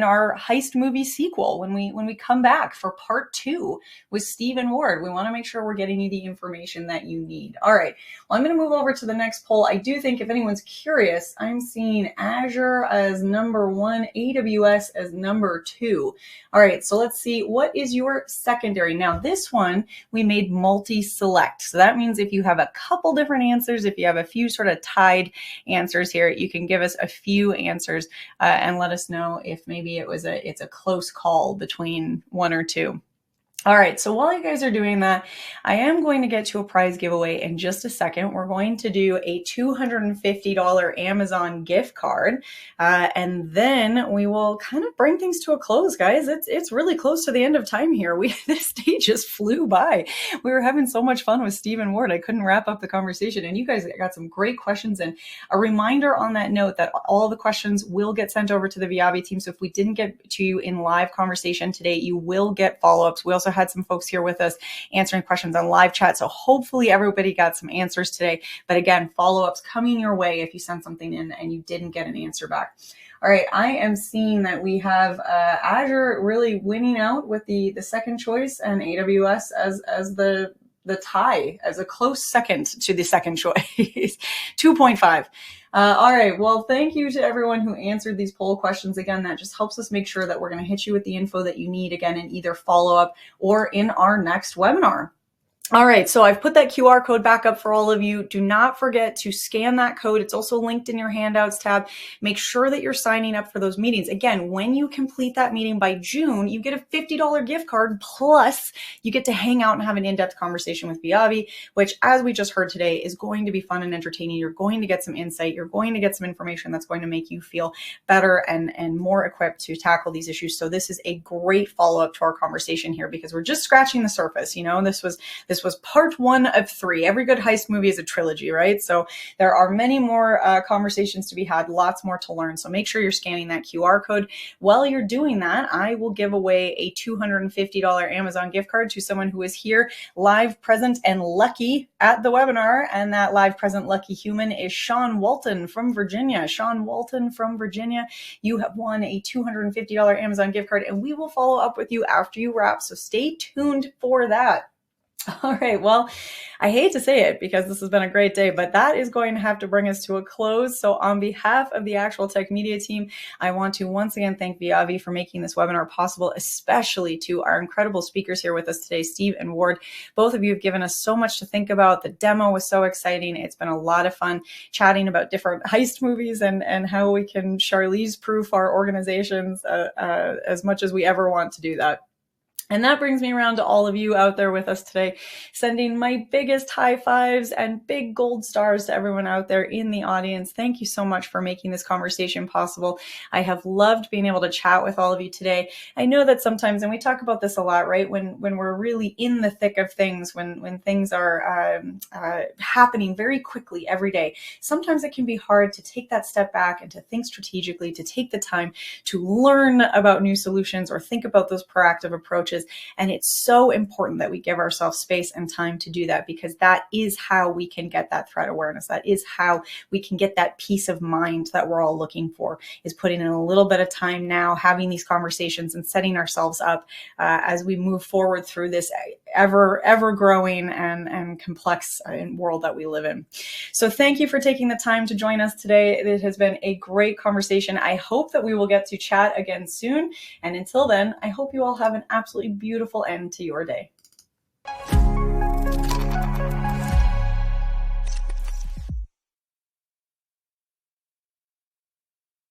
our heist movie sequel when we come back for part 2 with Steve and Ward. We want to make sure we're getting you the information that you need. All right, well, I'm going to move over to the next poll. I do think if anyone's curious, I'm seeing Azure as number 1, AWS as number 2. All right, so let's see, what is your secondary? Now this one we made multi-select, so that means if you have a couple different answers, if you have a few sort of tied answers here, you can give us a few answers and let us know if maybe it's a close call between 1 or 2. All right, so while you guys are doing that, I am going to get to a prize giveaway in just a second. We're going to do a $250 Amazon gift card, and then we will kind of bring things to a close, guys. It's really close to the end of time here. This day just flew by. We were having so much fun with Steve and Ward. I couldn't wrap up the conversation, and you guys got some great questions. And a reminder on that note that all the questions will get sent over to the Viavi team. So if we didn't get to you in live conversation today, you will get follow-ups. We also had some folks here with us answering questions on live chat. So hopefully everybody got some answers today. But again, follow-ups coming your way if you sent something in and you didn't get an answer back. All right, I am seeing that we have Azure really winning out with the second choice and AWS as the tie, as a close second to the second choice, 2.5. All right, well, thank you to everyone who answered these poll questions. Again, that just helps us make sure that we're going to hit you with the info that you need, again, in either follow-up or in our next webinar. All right, so I've put that QR code back up for all of you. Do not forget to scan that code. It's also linked in your handouts tab. Make sure that you're signing up for those meetings. Again, when you complete that meeting by June, you get a $50 gift card, plus you get to hang out and have an in-depth conversation with Viavi, which, as we just heard today, is going to be fun and entertaining. You're going to get some insight. You're going to get some information that's going to make you feel better and more equipped to tackle these issues. So this is a great follow-up to our conversation here, because we're just scratching the surface. You know, this was part 1 of 3. Every good heist movie is a trilogy, right? So there are many more conversations to be had, lots more to learn. So make sure you're scanning that QR code. While you're doing that, I will give away a $250 Amazon gift card to someone who is here live, present, and lucky at the webinar. And that live, present, lucky human is Sean Walton from Virginia. Sean Walton from Virginia, you have won a $250 Amazon gift card, and we will follow up with you after you wrap. So stay tuned for that. All right, well, I hate to say it because this has been a great day, but that is going to have to bring us to a close. So on behalf of the Actual Tech Media team, I want to once again thank Viavi for making this webinar possible, especially to our incredible speakers here with us today, Steve and Ward. Both of you have given us so much to think about. The demo was so exciting. It's been a lot of fun chatting about different heist movies and how we can Charlize-proof our organizations as much as we ever want to do that. And that brings me around to all of you out there with us today, sending my biggest high fives and big gold stars to everyone out there in the audience. Thank you so much for making this conversation possible. I have loved being able to chat with all of you today. I know that sometimes, and we talk about this a lot, right? When we're really in the thick of things, when things are happening very quickly every day, sometimes it can be hard to take that step back and to think strategically, to take the time to learn about new solutions or think about those proactive approaches. And it's so important that we give ourselves space and time to do that, because that is how we can get that threat awareness. That is how we can get that peace of mind that we're all looking for, is putting in a little bit of time now, having these conversations and setting ourselves up as we move forward through this ever growing and complex world that we live in. So thank you for taking the time to join us today. It has been a great conversation. I hope that we will get to chat again soon. And until then, I hope you all have an absolutely beautiful end to your day.